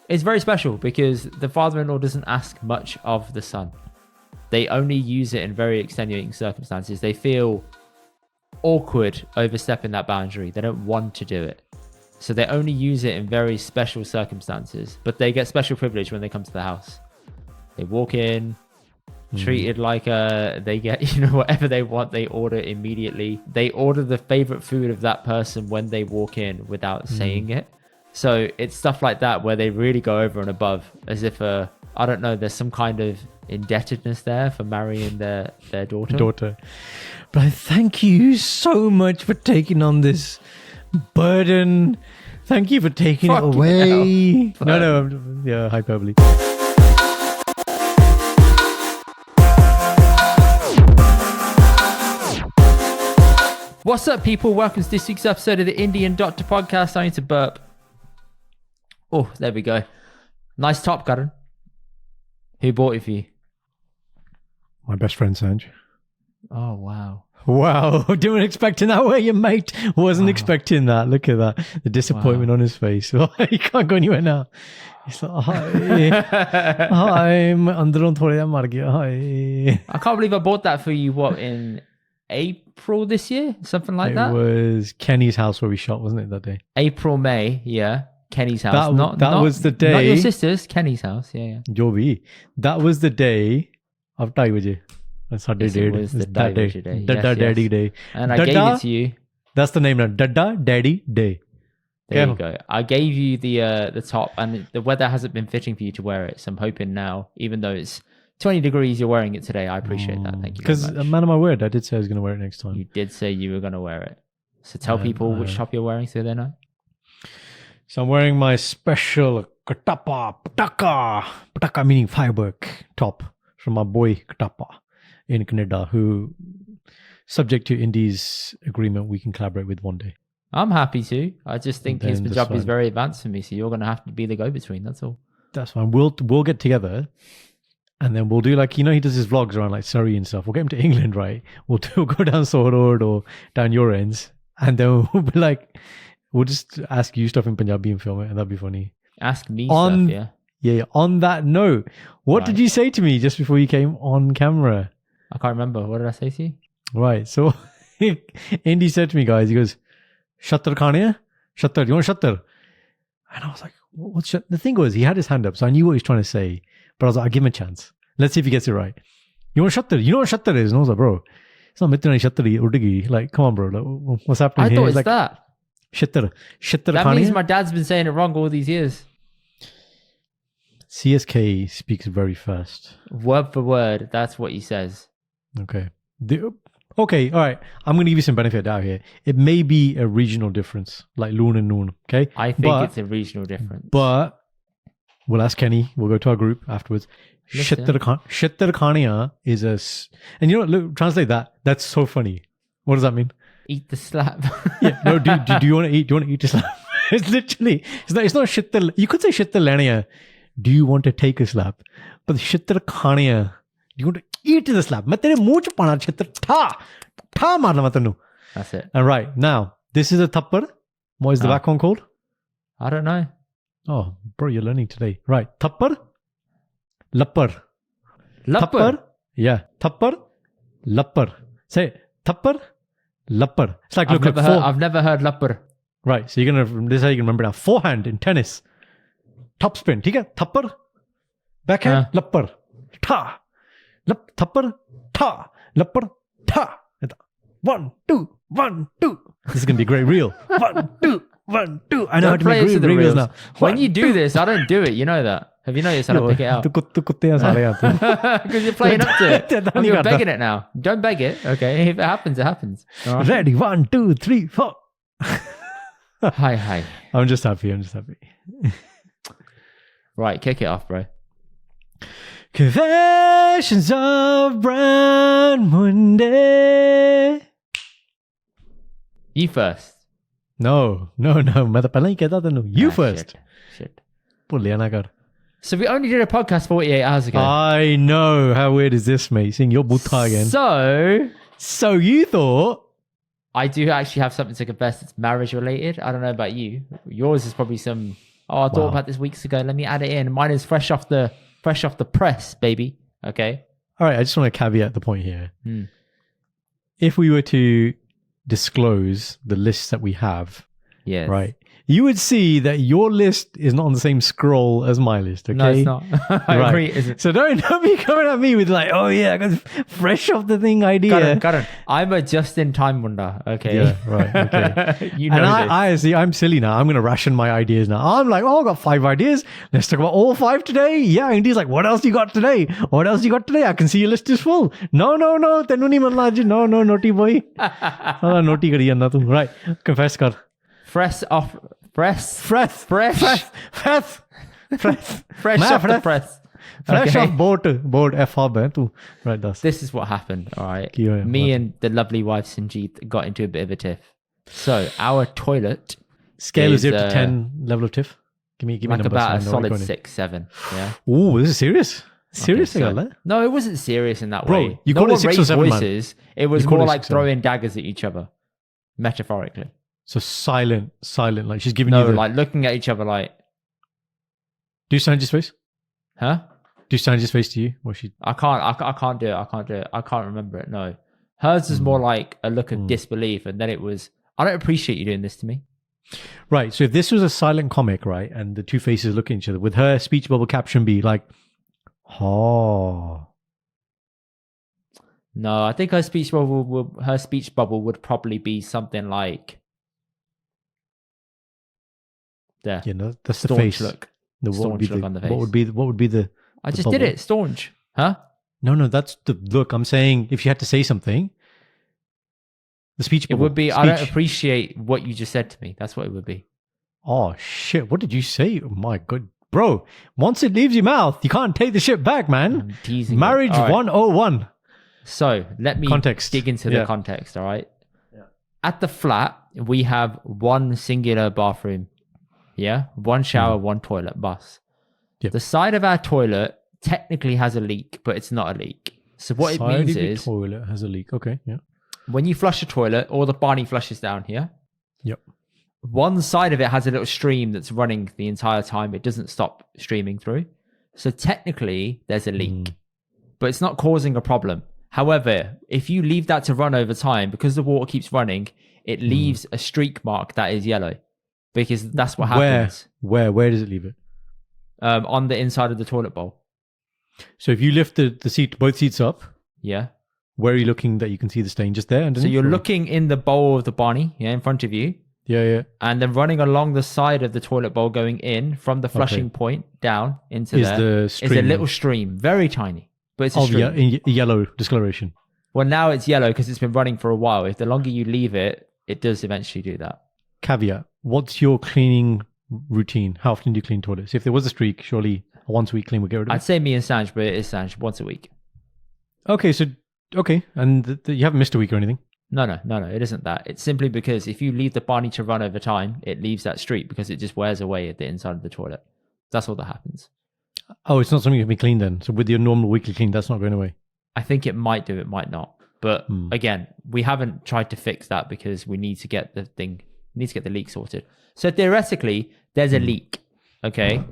It's very special because the father-in-law doesn't ask much of the son. They only use it in very extenuating circumstances. They feel awkward overstepping that boundary. They don't want to do it. So they only use it in very special circumstances, but they get special privilege when they come to the house. They walk in, treated like they get, whatever they want, they order immediately. They order the favorite food of that person when they walk in without saying it. So it's stuff like that where they really go over and above, as if, I don't know, there's some kind of indebtedness there for marrying their daughter. But I thank you so much for taking on this burden. Thank you for taking it away. No, hyperbole. What's up, people? Welcome to this week's episode of the Indy and Dr podcast. I need to burp. Oh, there we go. Nice top, Karan. Who bought it for you? My best friend, Staunch. Oh, wow. Wow. Didn't expecting that, were you, mate? Wasn't expecting that. Look at that. The disappointment on his face. He can't go anywhere now. He's like, hi. Hi. I can't believe I bought that for you, in April this year? Something like that? It was Kenny's house where we shot, wasn't it, that day? April, May, yeah. Kenny's house. That was the day. Not your sister's, Kenny's house, yeah. Jo bhi. That was the day of 2:30 baje. That's our day. It was the day. Dada Daddy Day. And I gave it to you. That's the name now. Dada Daddy Day. There you go. I gave you the top, and the weather hasn't been fitting for you to wear it. So I'm hoping now, even though it's 20 degrees, you're wearing it today. I appreciate that. Thank you. Because a man of my word, I did say I was going to wear it next time. You did say you were going to wear it. So tell people which top you're wearing so they know. So I'm wearing my special Katapa Pataka meaning firework top from my boy Katapa in Canada, who, subject to Indy's agreement, we can collaborate with one day. I'm happy to. I just think his Punjabi is very advanced for me, so you're going to have to be the go-between. That's all. That's fine. We'll get together, and then we'll do he does his vlogs around like Surrey and stuff. We'll get him to England, right? We'll go down Soho Road or down your ends, and then we'll be like, we'll just ask you stuff in Punjabi and film it, and that'd be funny. Ask me stuff, yeah. Yeah. On that note, what did you say to me just before you came on camera? I can't remember. What did I say to you? Right. So Indy said to me, guys, he goes, "Shattar khane? Shattar, you want shattar?" And I was like, "What's shattar?" The thing was, he had his hand up, so I knew what he was trying to say. But I was like, I'll give him a chance. Let's see if he gets it right. You want shattar? You know what shattar is? And I was like, bro, it's not mitna shattari udigi. Like, come on, bro. Like, what's happening here? I thought it's that. Shattar That khane? means my dad's been saying it wrong all these years. CSK speaks very fast. Word for word, that's what he says. Okay. Okay, all right. I'm going to give you some benefit of doubt here. It may be a regional difference, like loon and noon, okay? I think it's a regional difference. But we'll ask Kenny. We'll go to our group afterwards. Shattar khaniya is a... And you know what? Look, translate that. That's so funny. What does that mean? Eat the slap. Yeah. No, do you want to eat? Do you want to eat the slap? It's literally... It's not shattar... You could say shattar laniya. Do you want to take a slap? But shattar khaniya... Do you want to eat the slap? मैं तेरे मुंह च पाना छत्तर ठा मारना मैं तेनू. That's it. And right now, this is a thappar. What is the back one called? I don't know. Oh, bro, you're learning today. Right, thappar, lappar. Lappar? Yeah, thappar, lappar. Say it. Thappar, lappar. It's like I've never heard lappar. Right, so this is how you can remember now. Forehand in tennis, top spin. ठीक है? Thappar, backhand, lappar, tha. Thappar, tha, lappar, tha. 1, 2, 1, 2. This is going to be a great reel. 1, 2, 1, 2. I know how to make reels now. When you do this, I don't do it. You know that. Have you noticed how to pick it out? Because you're playing up to it. You're begging it now. Don't beg it. Okay. If it happens, it happens. Right. Ready? 1, 2, 3, 4. Hi. I'm just happy. Right. Kick it off, bro. Confessions of Brand Monday. You first. No. मैं तो पहले ही कहता था You first. Shit. भूलिया ना कर. So we only did a podcast 48 hours ago. I know. How weird is this, mate? Seeing your butta again. So you thought... I do actually have something to confess that's marriage related. I don't know about you. Yours is probably some Oh, I thought Wow. about this weeks ago. Let me add it in. Mine is fresh off the press, baby. Okay. All right, I just want to caveat the point here. Hmm. If we were to disclose the lists that we have, Yes. right, you would see that your list is not on the same scroll as my list. Okay, No, it's not. I Right. agree. Is it? So don't be coming at me with like, oh yeah, I got fresh off the thing idea. Got it. I'm a just-in-time wonder. Okay. Yeah, right. Okay. You know And this. I see, I'm silly now. I'm going to ration my ideas now. I'm like, oh, I got 5 ideas. Let's talk about all 5 today. Yeah. And he's like, what else you got today? What else you got today? I can see your list is full. No. Tenu nahi manna aj. No, naughty boy. Naughty kari janna tu. Right. Confess kar. Fresh off press. Fresh. Fresh Fresh. Fresh off the press. Fresh Okay. off board F-hub hai tu. Right, that's. This is what happened. All right. Yeah, Me what? and the lovely wife Sinjeet got into a bit of a tiff. So our toilet Scale of is, 0 to 10 level of tiff. Give me like numbers. about a I know solid what you're 6, 7. Yeah. going. Ooh, this is serious. Serious, Okay, I so- got that. No, it wasn't serious in that Bro, way. you no called it one 6 or raised 7, man. voices. It was You called more it like 6 or 7. throwing daggers at each other, metaphorically. So silent. Like she's giving No, you the. like looking at each other like, Do Sanjay's face? huh? Do Sanjay's face to you? Or she? I can't do it. I can't remember it. No. Hers is more like a look of disbelief. And then it was, I don't appreciate you doing this to me. Right. So if this was a silent comic, right, and the two faces look at each other, would her speech bubble caption be like, "Oh"? No, I think her speech bubble would probably be something like, there. You know, that's the Staunch face. look. No, what would be Staunch look the, on the What face. would be the? I the just did bubble? it. Staunch. Huh? No, that's the look. I'm saying if you had to say something, the speech It bubble. would be, I don't Speech. appreciate what you just said to me. That's what it would be. Oh shit! What did you say? Oh my god, bro! Once it leaves your mouth, you can't take the shit back, man. I'm teasing you. Marriage All right. 101. So let me Context. dig into Yeah. the context. All right. At the flat, we have one singular bathroom. Yeah. One shower, one toilet, bus. Yep. The side of our toilet technically has a leak, but it's not a leak. So what it Side means of your is toilet has a leak. Okay, yeah. when you flush a toilet, all the Barney flushes down here. Yep. One side of it has a little stream that's running the entire time. It doesn't stop streaming through. So technically, there's a leak, but it's not causing a problem. However, if you leave that to run over time, because the water keeps running, it leaves a streak mark that is yellow, because that's what happens Where does it leave it? on the inside of the toilet bowl. So if you lift the seat, both seats up, Yeah. where are you looking that you can see the stain? Just there? So Underneath, you're or- looking in the bowl of the Barney, yeah, in front of you, Yeah. and then running along the side of the toilet bowl going in from the flushing point down into Is there the is a stream little stream, very tiny, but it's a of stream. yellow discoloration. Well, now it's yellow because it's been running for a while. If the longer you leave it, it does eventually do that. Caveat: what's your cleaning routine? How often do you clean toilets? If there was a streak, surely a once a week clean would get rid of I'd it. say me and Sanj, but it is Sanj once a week. Okay, and you haven't missed a week or anything. No, it isn't that. It's simply because if you leave the Barney to run over time, it leaves that streak because it just wears away at the inside of the toilet. That's all that happens. Oh, it's not something that can be cleaned then. So with your normal weekly clean, that's not going away. I think it might do, it might not. But again, we haven't tried to fix that because we need to get the leak sorted. So theoretically, there's a leak. Okay.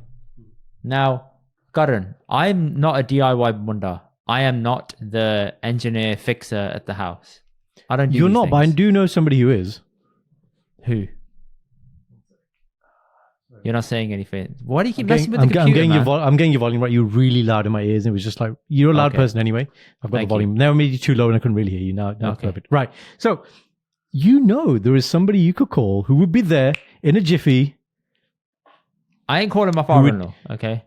Now, Karan, I'm not a DIY wonder. I am not the engineer fixer at the house. I don't do You're these not, but I things. do know somebody who is. Who? You're not saying anything. Why do you keep messing with the I'm computer, getting man? I'm getting your volume right. You're really loud in my ears. And it was just like, you're a loud Okay. person anyway. I've got Thank the volume. Now I made you too low and I couldn't really hear you. Now it's Okay. perfect. Right. So, there is somebody you could call who would be there in a jiffy. I ain't calling my father-in-law, okay?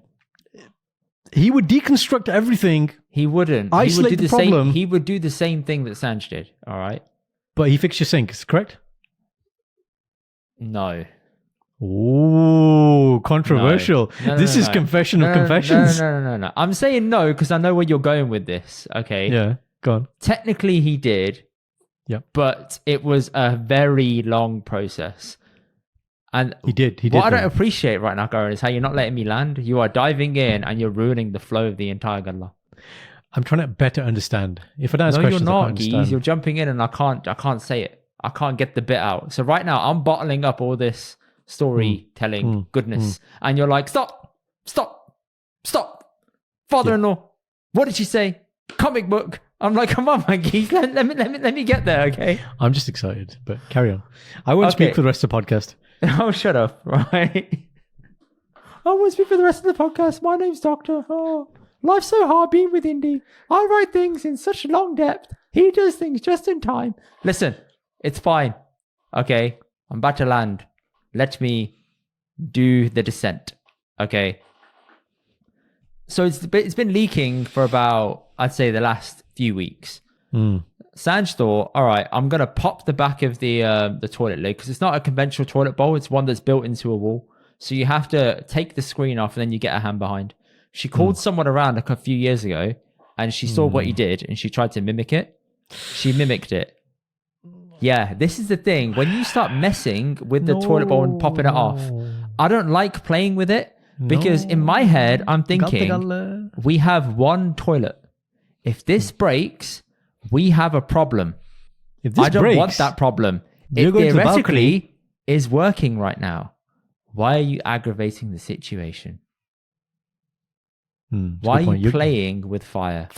He would deconstruct everything, He wouldn't. Isolate he would do the the problem. same. He would do the same thing that Sanj did. All right. but he fixed your sink. Is correct? No. Oh, controversial. No, This is no. confession No, of no, confessions. No. I'm saying no because I know where you're going with this. Okay. Yeah, go on. Technically, he did. Yep. But it was a very long process. And He did. what I don't though. appreciate right now, Goran, is how you're not letting me land. You are diving in and you're ruining the flow of the entire gala. I'm trying to better understand. If I don't ask No, you're questions, I not, can't Geese. understand. You're jumping in and I can't say it. I can't get the bit out. So right now I'm bottling up all this storytelling goodness. And you're like, stop. Father-in-law, what did she say? Comic book. I'm like, come on, my geese. Let me get there, okay? I'm just excited, but carry on. I won't speak for the rest of the podcast. Oh, shut up, right? I won't speak for the rest of the podcast. My name's Doctor. Oh, life's so hard being with Indy. I write things in such long depth. He does things just in time. Listen, it's fine. Okay, I'm about to land. Let me do the descent. Okay. So it's been leaking for about, I'd say, the last few weeks. Sanj thought, all right, I'm going to pop the back of the toilet lid because it's not a conventional toilet bowl. It's one that's built into a wall. So you have to take the screen off and then you get a hand behind. She called someone around a few years ago and she saw what he did and she tried to mimic it. She mimicked it. Yeah, this is the thing. When you start messing with the toilet bowl and popping it off, I don't like playing with it. Because in my head, I'm thinking, we have one toilet. If this breaks, we have a problem. If this I don't want that problem. It theoretically is working right now. Why are you aggravating the situation? Why are you playing with fire?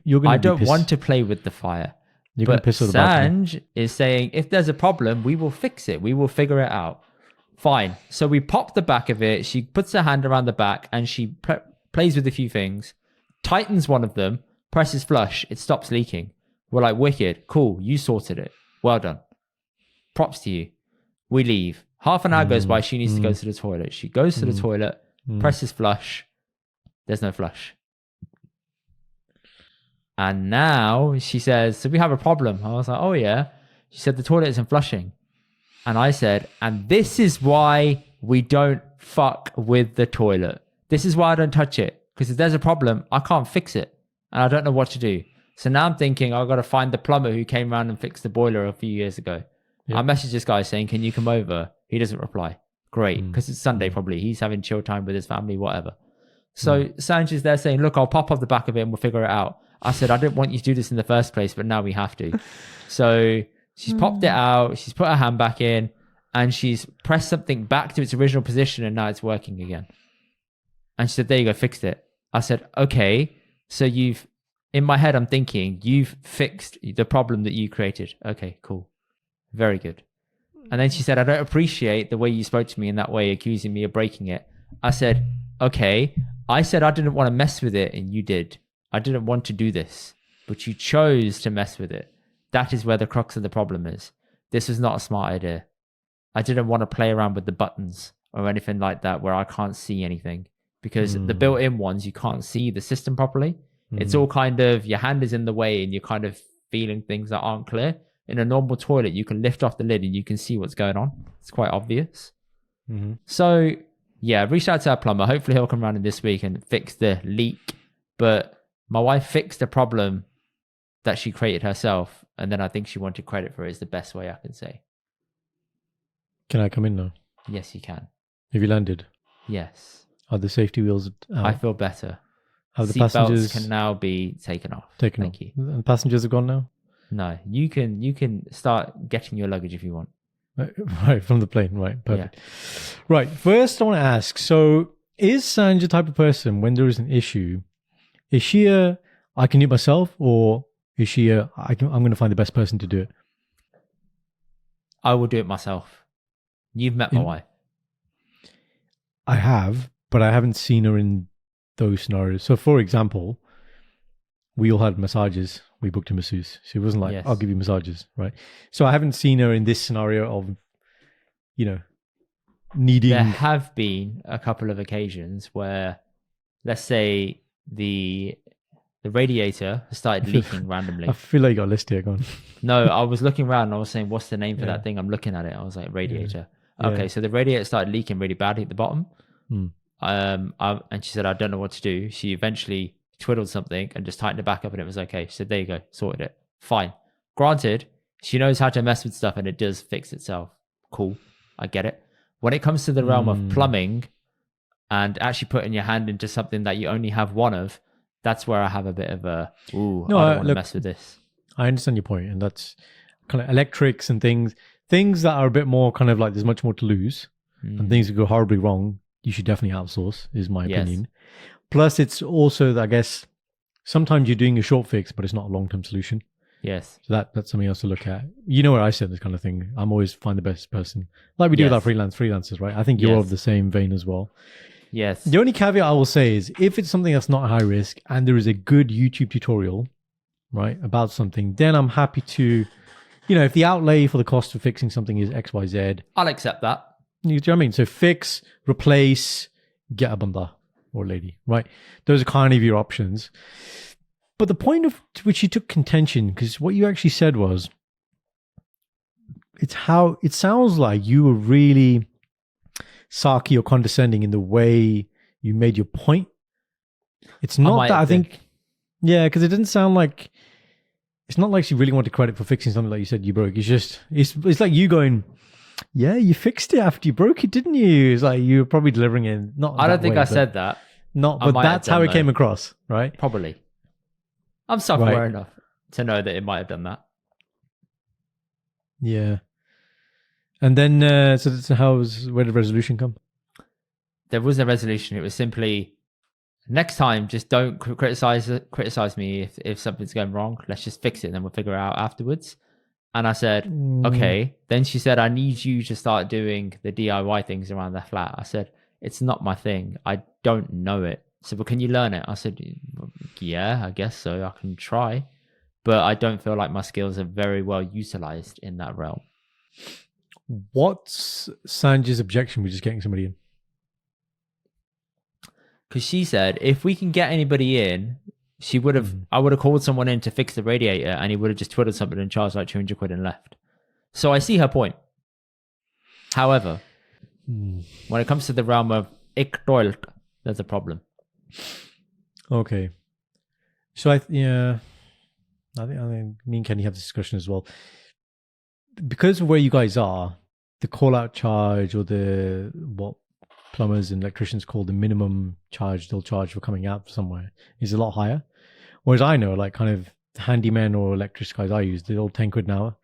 You're gonna I don't want to play with the fire. You're going to piss off the balcony. Sanj is saying, if there's a problem, we will fix it. We will figure it out. Fine. So we pop the back of it. She puts her hand around the back and she plays with a few things, tightens one of them, presses flush. It stops leaking. We're like, wicked. Cool. You sorted it. Well done. Props to you. We leave. Half an hour goes by. She needs to go to the toilet. She goes to the toilet, presses flush. There's no flush. And now she says, so we have a problem. I was like, oh yeah. She said, the toilet isn't flushing. And I said, and this is why we don't fuck with the toilet. This is why I don't touch it. Because if there's a problem, I can't fix it. And I don't know what to do. So now I'm thinking I've got to find the plumber who came around and fixed the boiler a few years ago. Yep. I messaged this guy saying, can you come over? He doesn't reply. Great. Because it's Sunday probably. He's having chill time with his family, whatever. So Sanj is there saying, look, I'll pop off the back of it and we'll figure it out. I said, I didn't want you to do this in the first place, but now we have to. So she's popped it out. She's put her hand back in and she's pressed something back to its original position and now it's working again. And she said, there you go, fixed it. I said, okay, so in my head, I'm thinking you've fixed the problem that you created. Okay, cool. Very good. And then she said, I don't appreciate the way you spoke to me in that way, accusing me of breaking it. I said, okay, I said I didn't want to mess with it and you did. I didn't want to do this, but you chose to mess with it. That is where the crux of the problem is. This was not a smart idea. I didn't want to play around with the buttons or anything like that where I can't see anything because the built-in ones, you can't see the system properly. It's all kind of, your hand is in the way and you're kind of feeling things that aren't clear. In a normal toilet, you can lift off the lid and you can see what's going on. It's quite obvious. So yeah, reached out to our plumber. Hopefully he'll come around in this week and fix the leak. But my wife fixed a problem that she created herself. And then I think she wanted credit for it is the best way I can say. Can I come in now? Yes, you can. Have you landed? Yes. Are the safety wheels out? I feel better. Have the passengers can now be taken off. Thank you. And passengers have gone now? No, you can start getting your luggage if you want. Right, from the plane. Right, perfect. Yeah. Right, first I want to ask, so is Sanj the type of person when there is an issue, is she I can do it myself, or is she I'm going to find the best person to do it? I will do it myself. You've met my wife. I have, but I haven't seen her in those scenarios. So for example, we all had massages. We booked a masseuse. She wasn't like, I'll give you massages, right? So I haven't seen her in this scenario of, needing... There have been a couple of occasions where, let's say, the radiator started leaking randomly. I feel like you got a list here, go on. No, I was looking around and I was saying, what's the name for that thing? I'm looking at it. I was like, radiator. Yeah. Okay, so the radiator started leaking really badly at the bottom. And she said, I don't know what to do. She eventually twiddled something and just tightened it back up and it was okay. She said, there you go, sorted it. Fine. Granted, she knows how to mess with stuff and it does fix itself. Cool. I get it. When it comes to the realm of plumbing and actually putting your hand into something that you only have one of, that's where I have a bit of I don't want to mess with this. I understand your point, and that's kind of electrics and things that are a bit more kind of like there's much more to lose. and things go horribly wrong, you should definitely outsource, is my Yes. opinion. Plus, it's also, I guess, sometimes you're doing a short fix, but it's not a long-term solution. Yes. So that's something else to look at. You know where I said this kind of thing. I'm always find the best person. Like we do with our freelancers, right? I think you're Yes. of the same vein as well. Yes. The only caveat I will say is if it's something that's not high risk and there is a good YouTube tutorial, right, about something, then I'm happy to, if the outlay for the cost of fixing something is X, Y, Z, I'll accept that. you know what I mean? So fix, replace, get a banda or lady, right? Those are kind of your options. But the point of to which you took contention, because what you actually said was, it's how it sounds like you were really sarky or condescending in the way you made your point. It's not that I think, yeah, because it didn't sound like, it's not like she really wanted credit for fixing something like you said you broke. It's just, it's like you going, yeah, you fixed it after you broke it, didn't you? It's like you were probably delivering it. I don't think I said that. But that's how it came across, right? Probably. I'm self-aware enough to know that it might have done that. Yeah. And then, where did resolution come? There was a resolution. It was simply, next time, just don't criticize me if something's going wrong. Let's just fix it and then we'll figure it out afterwards. And I said, okay. Then she said, I need you to start doing the DIY things around the flat. I said, it's not my thing. I don't know it. So, but can you learn it? I said, yeah, I guess so. I can try. But I don't feel like my skills are very well utilized in that realm. What's Sanjay's objection with just getting somebody in? Because she said, if we can get anybody in, I would have called someone in to fix the radiator and he would have just twiddled something and charged like 200 quid and left. So I see her point. However, when it comes to the realm of ik toilet, there's a problem. Okay. So I think me and Kenny have this discussion as well. Because of where you guys are, the call out charge or what plumbers and electricians call the minimum charge they'll charge for coming out somewhere is a lot higher. Whereas I know, like, kind of handymen or electric guys I use, they're all 10 quid an hour.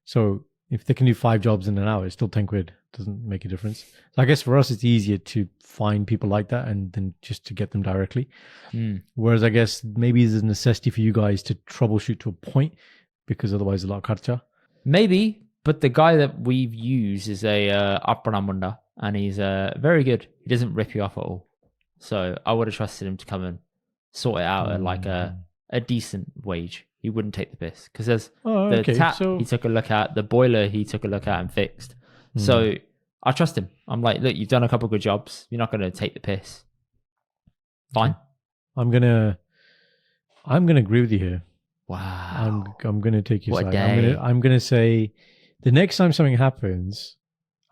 So if they can do 5 jobs in an hour, it's still 10 quid. Doesn't make a difference. So I guess for us, it's easier to find people like that and then just to get them directly. Whereas I guess maybe there's a necessity for you guys to troubleshoot to a point because otherwise a lot of kharcha. Maybe, but the guy that we've used is a Apranamunda and he's very good. He doesn't rip you off at all. So I would have trusted him to come and sort it out at like a decent wage. He wouldn't take the piss because there's the tap he took a look at, the boiler he took a look at and fixed. So I trust him. I'm like, look, you've done a couple of good jobs. You're not going to take the piss. Fine. I'm gonna agree with you here. Wow. I'm gonna take your What a side. day. I'm gonna say the next time something happens,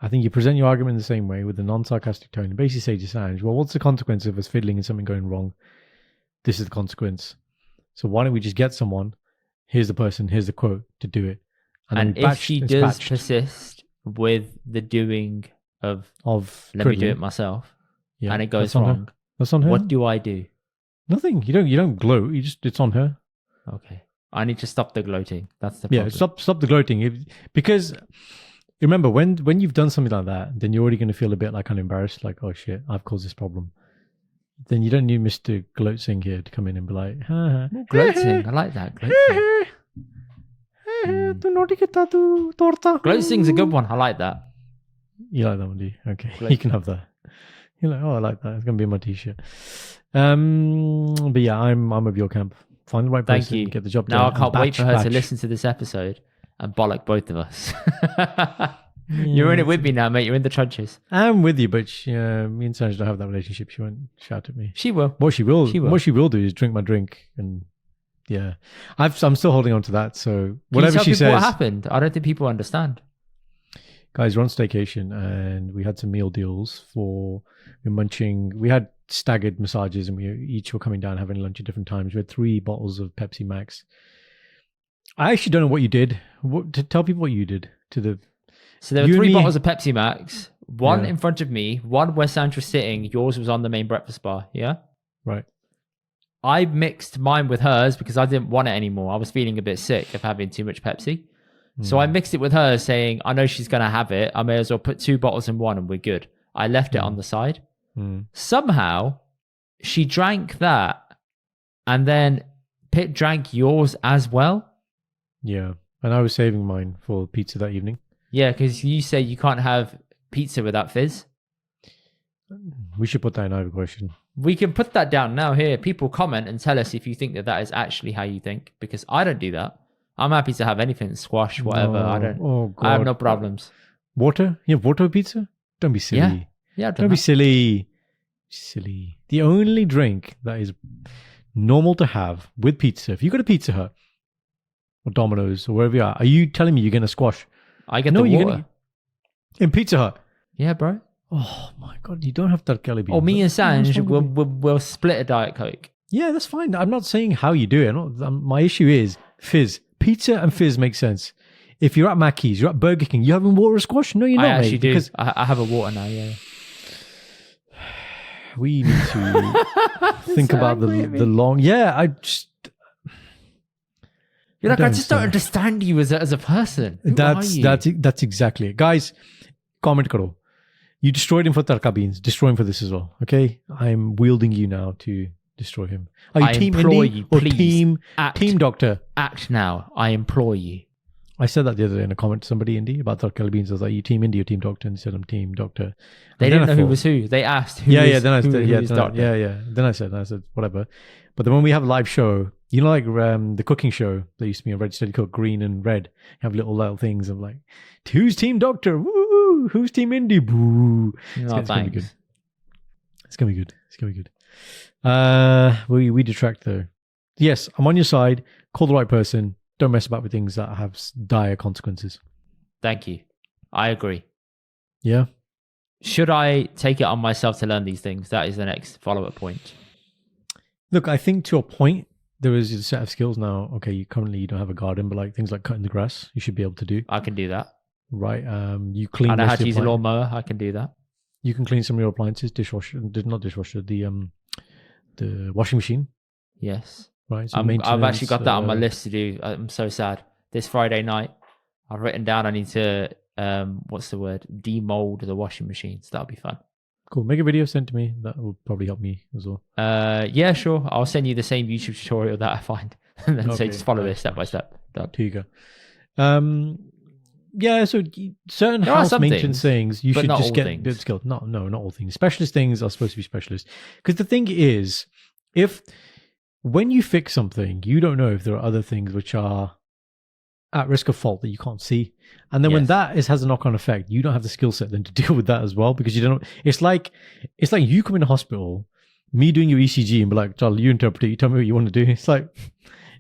I think you present your argument in the same way with a non-sarcastic tone and basically say to Sanj, well, what's the consequence of us fiddling and something going wrong? This is the consequence. So why don't we just get someone? Here's the person. Here's the quote to do it. And if she does persist with the doing of let me do it myself, and it goes wrong, that's on her. What do I do? Nothing. You don't gloat. It's on her. Okay. I need to stop the gloating. That's the problem. Yeah, stop the gloating. Because remember, when you've done something like that, then you're already going to feel a bit like embarrassed, like, oh shit, I've caused this problem. Then you don't need Mr. Gloat Singh here to come in and be like, ha ha. Gloating. I like that. Gloating's a good one. I like that. You like that one, do you? Okay. You can have that. You're like, oh, I like that. It's going to be my t-shirt. But yeah, I'm of your camp. Find the right person. Thank you. Get the job done. Now I can't wait for her to listen to this episode and bollock both of us. You're in it with me now, mate. You're in the trenches. I'm with you, but me and Sanj don't have that relationship. She won't shout at me. She will. What she will do is drink my drink, and yeah, I'm still holding on to that. So whatever she says, what happened? I don't think people understand. Guys, we're on staycation, and we had some meal deals we're munching. We had staggered massages, and we each were coming down having lunch at different times. We had 3 bottles of Pepsi Max. I actually don't know what you did. Tell people what you did to the. So there were 3 bottles of Pepsi Max, one in front of me, one where Sandra was sitting, yours was on the main breakfast bar, yeah? Right. I mixed mine with hers because I didn't want it anymore. I was feeling a bit sick of having too much Pepsi. So I mixed it with her saying, I know she's going to have it. I may as well put 2 bottles in one and we're good. I left it on the side. Somehow she drank that and then Pip drank yours as well. Yeah. And I was saving mine for pizza that evening. Yeah, because you say you can't have pizza without fizz. We should put that in our question. We can put that down now here. People comment and tell us if you think that that is actually how you think, because I don't do that. I'm happy to have anything, squash, whatever. I don't. Oh, God. I have no problems. Water? You have water with pizza? Don't be silly. Yeah. Don't be silly. Silly. The only drink that is normal to have with pizza, if you go to Pizza Hut or Domino's or wherever you are you telling me you're going to squash? I get the water. In Pizza Hut? Yeah, bro. Oh my God, you don't have tarkali beans. Or me and Sanj, we'll split a Diet Coke. Yeah, that's fine. I'm not saying how you do it. My issue is fizz. Pizza and fizz makes sense. If you're at Mackey's, you're at Burger King, you having water or squash? No, you're not, I actually mate, do. because I have a water now, yeah. we need to think about the long... Yeah, I just... You're like, I just don't understand you as a person. Who are you? That's exactly it. Guys, comment karo. You destroyed him for tarka beans. Destroy him for this as well. Okay? I'm wielding you now to destroy him. Are you Team Indy or Team Doctor? Act now. I implore you. I said that the other day in a comment to somebody, Indy, about tarka beans. I was like, you Team Indy or Team Doctor? And he said, I'm Team Doctor. They didn't know who was who. They asked who Then I said, whatever. But then when we have a live show, you know, like the cooking show that used to be on Red Steady Cook, green and red, you have little things of like, who's Team Doctor? Woo! Who's Team Indy? Boo! It's gonna be good. It's gonna be good. We detract though. Yes, I'm on your side. Call the right person. Don't mess about with things that have dire consequences. Thank you. I agree. Yeah. Should I take it on myself to learn these things? That is the next follow-up point. Look, I think to a point, there is a set of skills now. Okay, you don't have a garden, but like things like cutting the grass, you should be able to do. I can do that. Right. You clean. I know how to use a lawnmower. I can do that. You can clean some of your appliances, not dishwasher, the washing machine. Yes. Right. So I've actually got that on my list to do. I'm so sad. This Friday night, I've written down I need to demold the washing machine. So that'll be fun. Cool. Make a video, send to me. That will probably help me as well. Yeah, sure. I'll send you the same YouTube tutorial that I find, and then say just follow this step by step. Here you go. Yeah, so certain house maintenance things you should just get good skills. No, not all things. Specialist things are supposed to be specialists. Because the thing is, when you fix something, you don't know if there are other things which are at risk of fault that you can't see. And then when that has a knock-on effect, you don't have the skill set then to deal with that as well, because you don't. It's like you come into hospital, me doing your ECG and be like, Charlie, you interpret it, you tell me what you want to do. It's like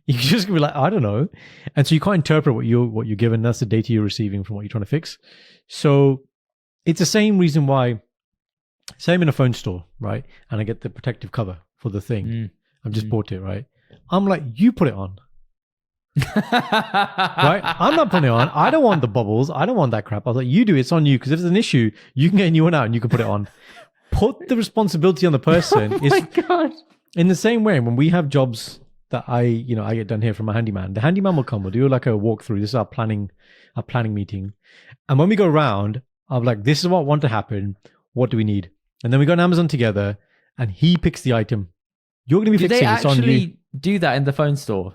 you're just gonna be like, I don't know. And so you can't interpret what you're given. That's the data you're receiving from what you're trying to fix. So it's the same reason why, say I'm in a phone store, right? And I get the protective cover for the thing. I've just bought it, right? I'm like, you put it on. Right? I'm not putting it on. I don't want the bubbles. I don't want that crap. I was like, you do. It's on you, because if there's an issue, you can get a new one out and you can put it on. Put the responsibility on the person. Oh my God. In the same way, when we have jobs that I get done here from a handyman, the handyman will come. We'll do like a walkthrough. This is our planning meeting. And when we go around, I'm like, this is what I want to happen. What do we need? And then we go on Amazon together and he picks the item. You're going to be fixing it. It's on you. Do they actually do that in the phone store?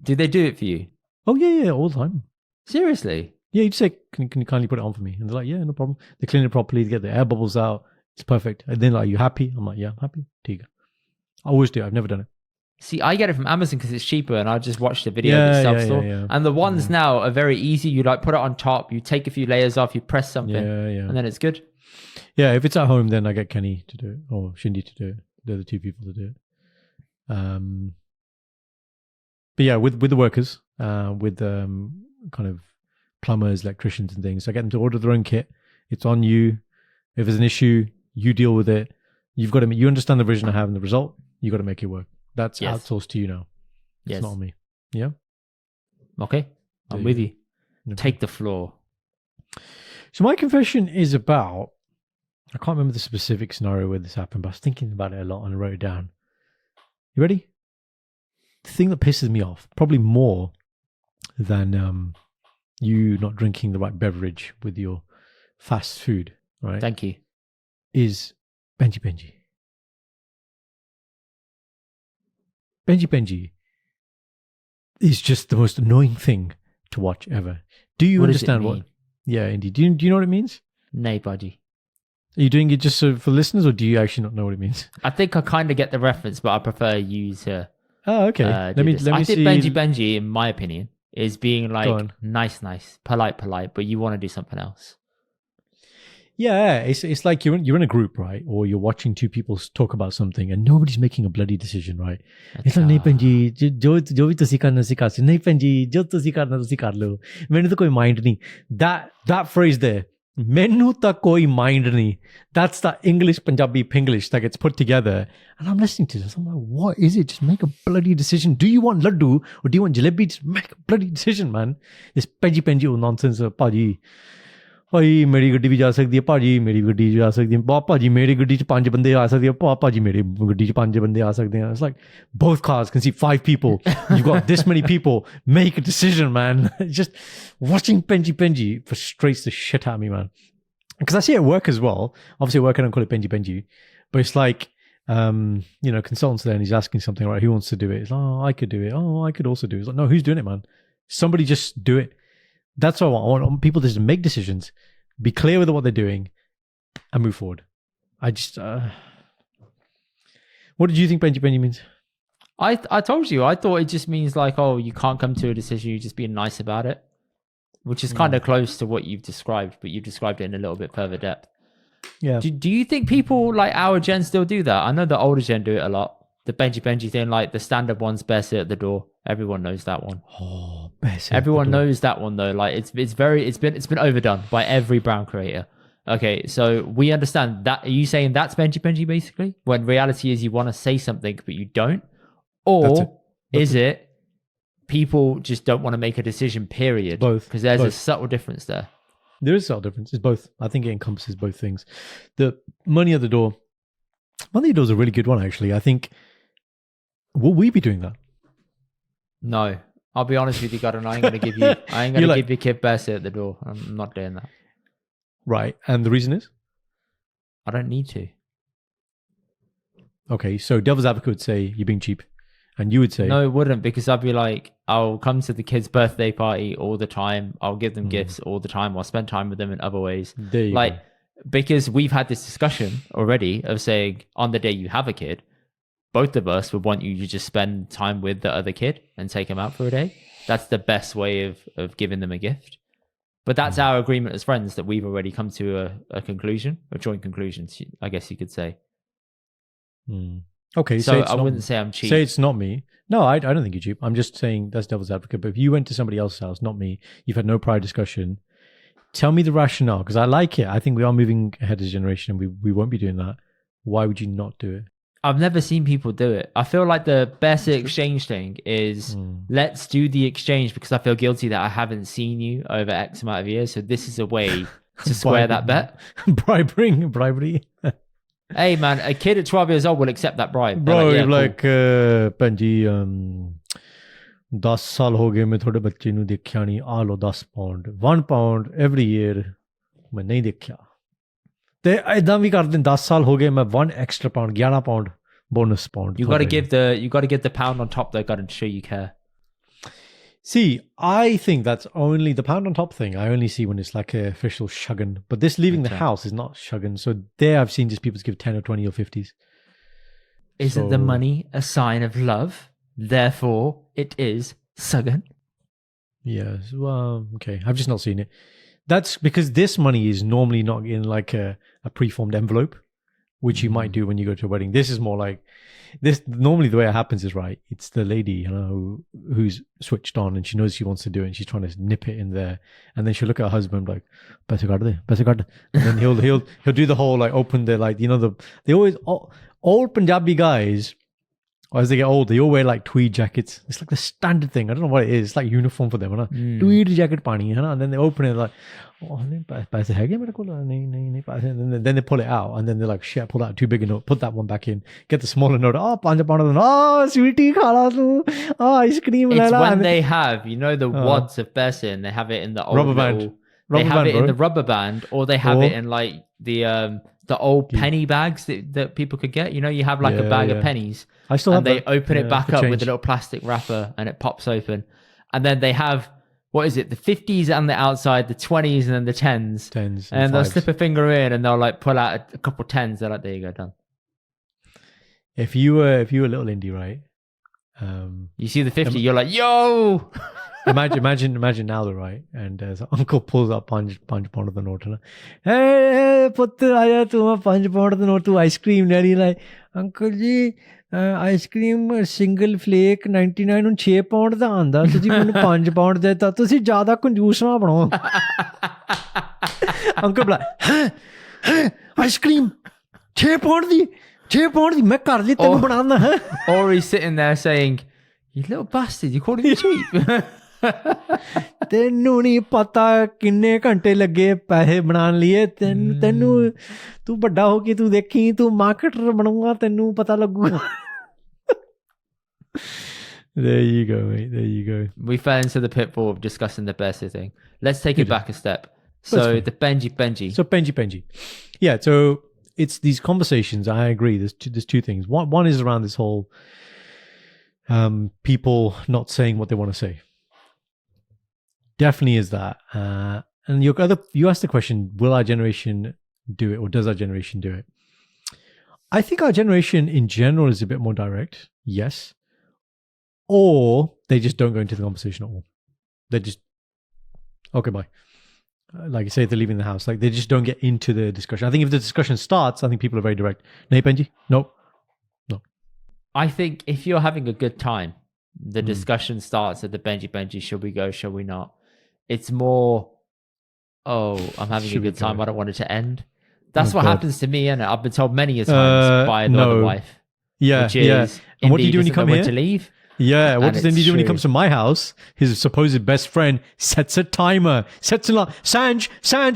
Do they do it for you? Oh, yeah, all the time. Seriously? Yeah, you just say, can you kindly put it on for me? And they're like, yeah, no problem. They clean it properly, they get the air bubbles out. It's perfect. And then like, are you happy? I'm like, yeah, I'm happy. Here you go. I always do. I've never done it. See, I get it from Amazon because it's cheaper, and I just watch the video of the self-store. Yeah. And the ones now are very easy. You like put it on top, you take a few layers off, you press something, and then it's good. Yeah, if it's at home, then I get Kenny to do it, or Shindy to do it. They're the two people to do it. But yeah, with the workers, with kind of plumbers, electricians and things, I get them to order their own kit. It's on you. If there's an issue, you deal with it. You understand the vision I have and the result. You got to make it work. That's outsourced to you now. It's not on me. Yeah. Okay. I'm with you. Okay. Take the floor. So my confession is about, I can't remember the specific scenario where this happened, but I was thinking about it a lot and I wrote it down. You ready? The thing that pisses me off, probably more than you not drinking the right beverage with your fast food, right? Thank you. Is Penji Penji. Penji Penji is just the most annoying thing to watch ever. Do you understand what? Yeah, indeed. Do you know what it means? Nay, budgie. Are you doing it just for listeners, or do you actually not know what it means? I think I kind of get the reference, but I prefer you to. Oh, okay. Let me I see. think Penji Penji, in my opinion, is being like nice, polite, but you want to do something else. Yeah, it's like you're in a group, right? Or you're watching two people talk about something and nobody's making a bloody decision, right? It's like, नहीं पंजी जो भी तुसी करना सी कर नहीं पंजी जो तुसी करना तुसी कर लो मैंने तो कोई mind नहीं. That phrase there, मैनू तो कोई mind नहीं. That's that English Punjabi Pinglish that gets put together, and I'm listening to this. I'm like, what is it? Just make a bloody decision. Do you want laddu or do you want jalebi? Just make a bloody decision, man. This penji penji nonsense, ਭਾਜੀ. ਭਾਜੀ ਮੇਰੀ ਗੱਡੀ ਵੀ ਜਾ ਸਕਦੀ ਹੈ ਭਾਜੀ ਮੇਰੀ ਗੱਡੀ ਜਾ ਸਕਦੀ ਹੈ ਭਾਜੀ ਮੇਰੀ ਗੱਡੀ 'ਚ 5 ਬੰਦੇ ਆ ਸਕਦੇ ਆ ਭਾਜੀ ਮੇਰੀ ਗੱਡੀ 'ਚ 5 ਬੰਦੇ ਆ ਸਕਦੇ ਆ. It's like both cars can see 5 people. You've got this many people. Make a decision, man. Just watching Penji Penji frustrates the shit out of me, man. Because I see it at work as well. Obviously at work I don't call it Penji Penji, but it's like consultants there and he's asking something, right? Who wants to do it? It's like, oh, I could do it. Oh, I could also do it. It's like, no, who's doing it, man? Somebody just do it. That's what I want. I want people to just make decisions, be clear with what they're doing, and move forward. I just... What did you think Penji Penji means? I told you. I thought it just means like, oh, you can't come to a decision. You're just being nice about it, which is kind of close to what you've described, but you've described it in a little bit further depth. Yeah. Do you think people like our gen still do that? I know the older gen do it a lot. The Penji Penji thing, like the standard one's best at the door. Everyone knows that one. Oh, best. Everyone knows that one though. Like it's been overdone by every brown creator. Okay, so we understand that. Are you saying that's Penji Penji basically? When reality is you want to say something but you don't, or is it people just don't want to make a decision? Period. Both. Because there's a subtle difference there. There is a subtle difference. It's both. I think it encompasses both things. The money at the door. Money at the door is a really good one actually. I think. Will we be doing that? No, I'll be honest with you, Gordon. I ain't gonna give you give your kid best at the door. I'm not doing that. Right, and the reason is? I don't need to. Okay, so devil's advocate would say you're being cheap, and you would say no, it wouldn't, because I'd be like, I'll come to the kid's birthday party all the time. I'll give them gifts all the time. I'll spend time with them in other ways. There you go. Because we've had this discussion already of saying on the day you have a kid, both of us would want you to just spend time with the other kid and take them out for a day. That's the best way of giving them a gift. But that's our agreement as friends, that we've already come to a conclusion, a joint conclusion, I guess you could say. Okay, so I wouldn't say I'm cheap. Say it's not me. No, I don't think you're cheap. I'm just saying that's devil's advocate. But if you went to somebody else's house, not me, you've had no prior discussion, tell me the rationale, because I like it. I think we are moving ahead as a generation and we won't be doing that. Why would you not do it? I've never seen people do it. I feel like the best exchange thing is let's do the exchange because I feel guilty that I haven't seen you over X amount of years. So this is a way to square that bet. Bribery. Hey man, a kid at 12 years old will accept that bribe. Bro, Penji, 10 ਸਾਲ ਹੋ ਗਏ ਮੈਂ ਤੁਹਾਡੇ ਬੱਚੇ ਨੂੰ ਦੇਖਿਆ ਨਹੀਂ ਆ ਲੋ 10 ਪਾਉਂਡ 1 ਪਾਉਂਡ every year ਮੈਂ ਨਹੀਂ ਦੇਖਿਆ ਤੇ ਇਦਾਂ ਵੀ ਕਰਦੇ 10 ਸਾਲ ਹੋ ਗਏ ਮੈਂ 1 extra pound 11 pound bonus pound. You got to give the pound on top though, got to show you care. See, I think that's only the pound on top thing. I only see when it's like an official shuggan. But this leaving the house is not shuggan. So there I've seen just people give 10 or 20 or 50s. Isn't the money a sign of love? Therefore, it is shuggan. Yes. Well, okay. I've just not seen it. That's because this money is normally not in like a preformed envelope, which you might do when you go to a wedding. This is more like this. Normally, the way it happens is right. It's the lady, who's switched on and she knows she wants to do it, and she's trying to nip it in there, and then she'll look at her husband like, "Paise kaad," and then he'll do the whole like open the like they always old Punjabi guys Or as they get old, they all wear like tweed jackets. It's like the standard thing. I don't know what it is. It's like uniform for them. Tweed jacket pani, and then they open it like, oh, paise hai kya mere ko? Nahi, paise. And then they pull it out, and then they're like, shit, pull that too big a note, put that one back in, get the smaller note. Oh, £5 note. Oh, sweetie, khala tu. Oh, ice cream. It's when they have, the wads of besin, they have it in the old rubber band. They have it in the rubber band, or they have it in like the old penny bags that people could get. You have like a bag of pennies. I still have they open it back up with a little plastic wrapper and it pops open. And then they have, what is it? The 50s on the outside, the 20s and then the 10s. And they'll slip a finger in and they'll like pull out a couple 10s. They're like, there you go, done. If you were little Indy, right? You see the 50, you're like, yo! imagine now though, right? And so uncle pulls up £5 the note. Hey, put aaya tu £5 the note to ice cream. Daddy like, uncle ji, ice cream single flake 99 ਹੁਣ 6 pound ਦਾ ਆਂਦਾ ਤੁਸੀਂ ਮੈਨੂੰ 5 pound ਦੇਤਾ ਤੁਸੀਂ ਜ਼ਿਆਦਾ ਕੰਜੂਸ ਨਾ ਬਣੋ uncle ਬਲਾ ਆਈਸ ਕਰੀਮ 6 ਪਾਉਂਡ ਦੀ ਮੈਂ ਘਰ ਲਈ ਤੈਨੂੰ ਬਣਾਉਣਾ ਹੈ or he's sitting there saying you little bastard you calling me cheap ਤੈਨੂੰ ਨਹੀਂ ਪਤਾ ਕਿੰਨੇ ਘੰਟੇ ਲੱਗੇ ਪੈਸੇ ਬਣਾਉਣ ਲਈ ਤੈਨੂੰ ਤੂੰ ਵੱਡਾ ਹੋ ਕੇ ਤੂੰ ਦੇਖੀ ਤੂੰ ਮਾਰਕੀਟਰ ਬਣੂਗਾ ਤੈਨੂੰ ਪਤਾ ਲੱਗੂਗਾ There you go, mate. There you go. We fell into the pitfall of discussing the best thing. Let's take it back a step. So the Penji Penji. So Penji Penji. Yeah, so it's these conversations. I agree. There's two things. One is around this whole people not saying what they want to say. Definitely is that. And you asked the question, will our generation do it or does our generation do it? I think our generation in general is a bit more direct. Yes. Or they just don't go into the conversation at all. They just, okay, bye. Like you say, they're leaving the house. Like they just don't get into the discussion. I think if the discussion starts, I think people are very direct. Nahi Penji? No. I think if you're having a good time, the discussion starts at the Penji Penji. Should we go? Should we not? It's more, oh, I'm having a good time. I don't want it to end. That's what happens to me, and I've been told many a times by the other wife. Yeah, which is, and what do you do when you come here? To leave. Yeah, what does Indy do when he comes to my house? His supposed best friend sets a timer. Sanj,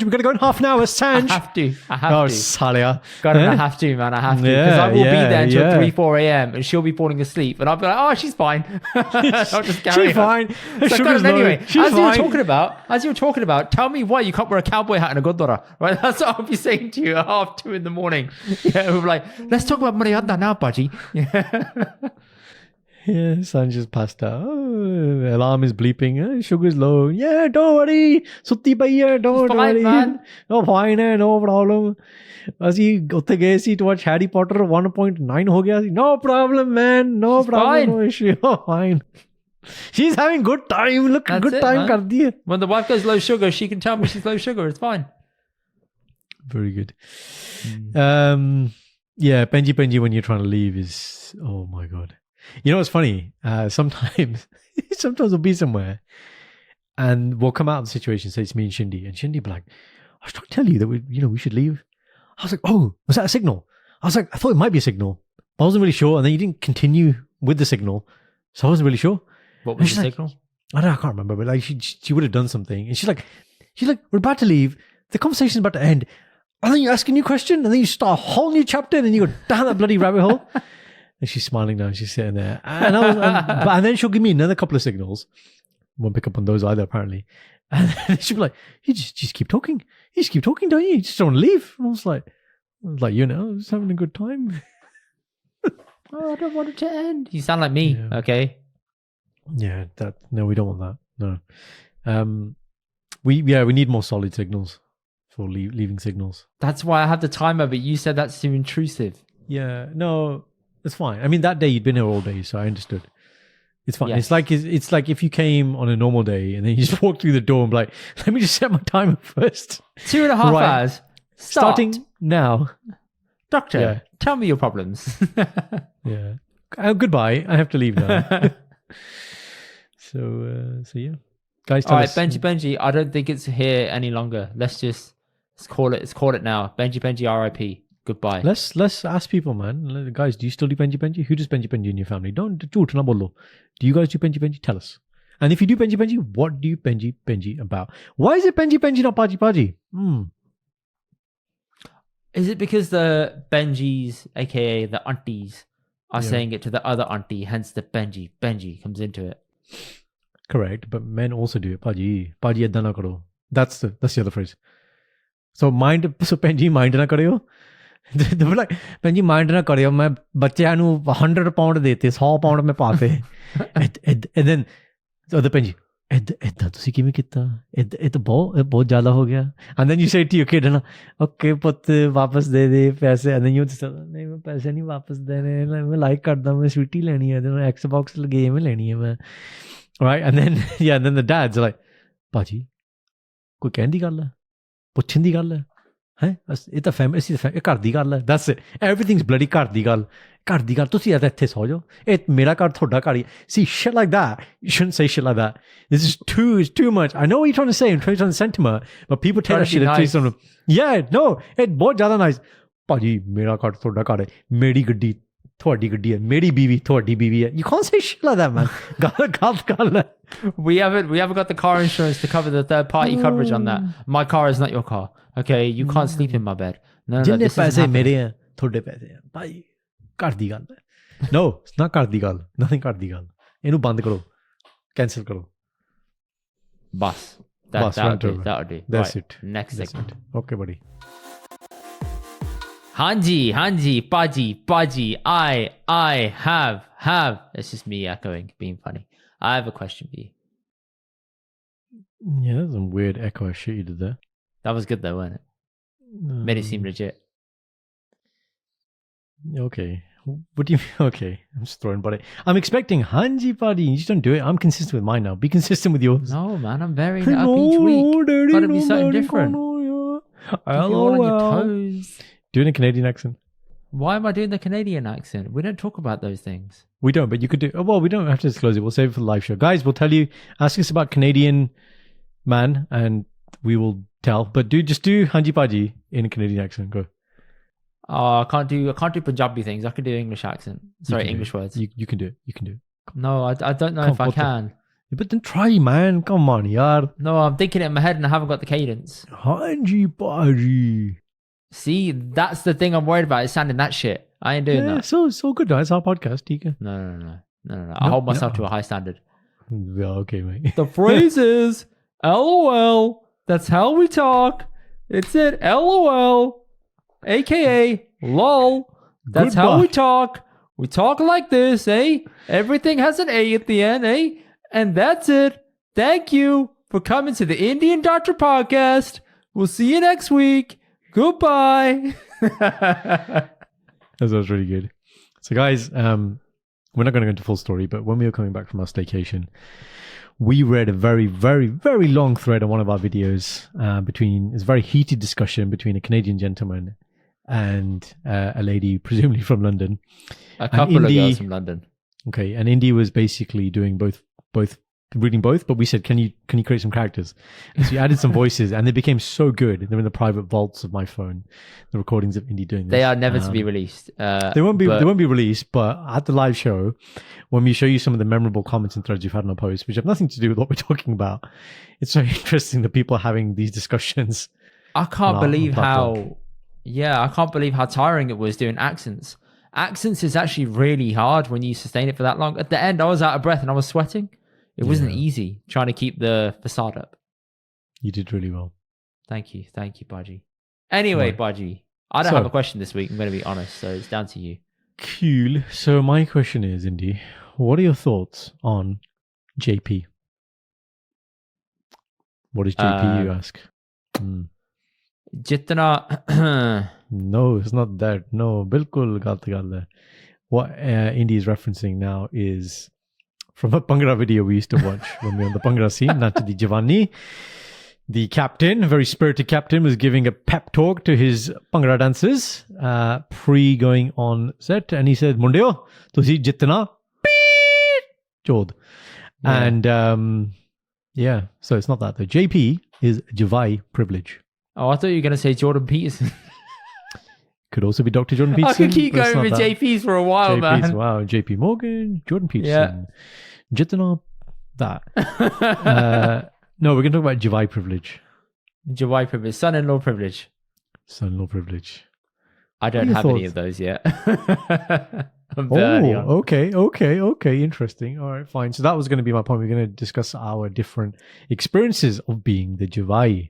we're going to go in half an hour, Sanj. I have to. Oh, Salia. I have to, man. I have to. Because I will be there until 3, 4 a.m. and she'll be falling asleep. And I'll be like, oh, she's fine. I'll just carry She's fine. So anyway, as you were talking about, tell me why you can't wear a cowboy hat and a godora. Right? That's what I'll be saying to you at 2:30 in the morning. Yeah, we're like, let's talk about Mariana now, Baji. Yeah. Yeah, son just passed out. Oh, the alarm is bleeping. Sugar's low. Yeah, don't worry. Sutti pai hai. Don't worry. Man. No, fine hai. No problem. Asi utte gaye si to watch Harry Potter 1.9 ho gaya. No problem, man. No problem. Fine. No issue. Oh, fine. She's having good time. Look, That's good it, time man. kar diye. When the wife goes low sugar, she can tell me she's low sugar. It's fine. Very good. Yeah, Penji Penji when you're trying to leave is, oh my God. You know what's funny? Sometimes we'll be somewhere and we'll come out of the situation, say it's me and Shindy be like, I was trying to tell you that we should leave. I was like, oh, was that a signal? I was like, I thought it might be a signal, but I wasn't really sure. And then you didn't continue with the signal, so I wasn't really sure. What was the signal? I don't know, I can't remember, but like she would have done something. And she's like, we're about to leave. The conversation's about to end. And then you ask a new question, and then you start a whole new chapter, and then you go down that bloody rabbit hole. And she's smiling now. She's sitting there. And then she'll give me another couple of signals. Won't pick up on those either, apparently. And then she'll be like, you just keep talking. You just keep talking, don't you? You just don't want to leave. And I was like, just having a good time. Oh, I don't want it to end. You sound like me, okay? Yeah, no, we don't want that. No. We need more solid signals for leaving signals. That's why I have the timer, but you said that's too intrusive. Yeah, no. It's fine. I mean, that day you'd been here all day, so I understood. It's fine. Yes. It's like if you came on a normal day and then you just walked through the door and be like, let me just set my timer first. 2.5 hours. Starting now. Doctor, tell me your problems. Yeah. Goodbye. I have to leave now. So yeah. Guys, tell us. All right, Penji Penji, I don't think it's here any longer. Let's call it now. Penji Penji RIP. Goodbye. Let's ask people, man. Guys, do you still do Penji Penji? Who does Penji Penji in your family? Don't jhoot na bolo. Do you guys do Penji Penji? Tell us. And if you do Penji Penji, what do you Penji Penji about? Why is it Penji Penji not Paji Paji? Is it because the Benjis, aka the aunties, are saying it to the other auntie, hence the Benji comes into it? Correct, but men also do it. Paji edda na karo. That's the other phrase. So Penji mind na kareo. They were like, Penji mind na kareo. मैं बच्चे नु 100 pound देते, 100 pound में पाते. And then the other Penji, इतना तुसी किमें कितना? ये तो बहुत ज़्यादा हो गया. And then you say to your kid, ना, okay पुत वापस दे दे पैसे. And then you say, नहीं मैं पैसे नहीं वापस देने, मैं like करता, मैं स्वीटी लेनी है, then Xbox game लेनी है मैं. Right, and then the dads are like, पाजी, कोई कहने दी गल है, पुछन दी गल है, हैं? ये तो फैमिली, ये घर दी गल है. That's it. Everything's bloody घर दी गल. घर दी गल. तुसी इत्थे सो जाओ. ये मेरा घर थोड़ा घर ही. See, shit like that. You shouldn't say shit like that. This is too much. I know what you're trying to say. I'm trying to sentiment, but people take that shit nice. Yeah, no, it बहुत ज़्यादा nice. पाजी, मेरा घर थोड़ा घर है. मेरी गड्डी थोड़ी गड्डी है. मेरी बीवी थोड़ी बीवी है. You can't say shit like that, man. गल. We haven't got the car insurance to cover the third party coverage on that. My car is not your car. Okay, you can't sleep in my bed. No, जिन्ने पैसे मेरे हैं, थोड़े पैसे हैं. भाई, कर दी गल. No, it's not कर दी गल. Nothing कर दी गल. इन्हें बंद करो. Cancel करो. Bus. That'll do. That's right. it. Next segment. Okay, buddy. Hanji, Paji. I have. It's just me echoing, being funny. I have a question for you. Yeah, that's some weird echo shit you did there. That was good though, wasn't it? Made it seem legit. Okay. What do you mean? Okay. I'm just throwing body. I'm expecting Hanji Padi. You just don't do it. I'm consistent with mine now. Be consistent with yours. No, man. I'm varying it up each week. Daddy, Gotta be something different. Keep you all on your toes. Doing a Canadian accent. Why am I doing the Canadian accent? We don't talk about those things. We don't, but you could do. Well, we don't have to disclose it. We'll save it for the live show. Guys, we'll tell you. Ask us about Canadian man and we will tell. But just do Hanji Paji in a Canadian accent. Go. I can't do Punjabi things. I can do English accent. Sorry, English words. You can do it. You can do it. No, I don't know if I can. But then try, man. Come on, yaar. No, I'm thinking it in my head and I haven't got the cadence. Hanji Paji. See, that's the thing I'm worried about. It's sounding that shit. I ain't doing that. So good. It's our podcast, Tika. No. I hold myself to a high standard. Yeah, okay, mate. The phrase is LOL. That's how we talk. It's it. LOL. AKA LOL. That's how we talk. We talk like this, eh? Everything has an A at the end, eh? And that's it. Thank you for coming to the Indy and Dr podcast. We'll see you next week. Goodbye. That was really good. So guys, we're not going to go into full story, but when we were coming back from our staycation, we read a very, very, very long thread on one of our videos it's a very heated discussion between a Canadian gentleman and a lady, presumably from London. A couple of girls from London. Okay, and Indy was basically doing both reading both, but we said, can you create some characters? And so we added some voices, and they became so good. They're in the private vaults of my phone, the recordings of Indy doing this. They are never to be released. They won't be released, but at the live show, when we show you some of the memorable comments and threads we've had on our post, which have nothing to do with what we're talking about, it's very interesting that people are having these discussions. I can't believe how tiring it was doing accents. Accents is actually really hard when you sustain it for that long. At the end, I was out of breath and I was sweating. It wasn't easy trying to keep the facade up. You did really well. Thank you, Baji. Anyway, Baji, I don't have a question this week. I'm going to be honest, so it's down to you. Cool. So my question is, Indy, what are your thoughts on JP? What is JP, you ask? Jitna. No, it's not that. No, bilkul galat gall hai. What Indy is referencing now is from a Bhangra video we used to watch when we were on the Bhangra scene, Natadi Javani. The captain, a very spirited captain, was giving a pep talk to his Bhangra dancers pre going on set. And he said, Mundeo, tusi jitna jod. And so it's not that though. JP is Javai privilege. Oh, I thought you were going to say Jordan Peterson. Could also be Dr. Jordan Peterson. I could keep but it's going not with that. JP's for a while, JP's, man. wow. JP Morgan, Jordan Peterson. Jitana, that. No, we're going to talk about Javai privilege. Javai privilege, son-in-law privilege. Son-in-law privilege. I don't your have any thoughts? of those yet. I'm very Oh, okay. Interesting. All right, fine. So that was going to be my point. We're going to discuss our different experiences of being the Javai.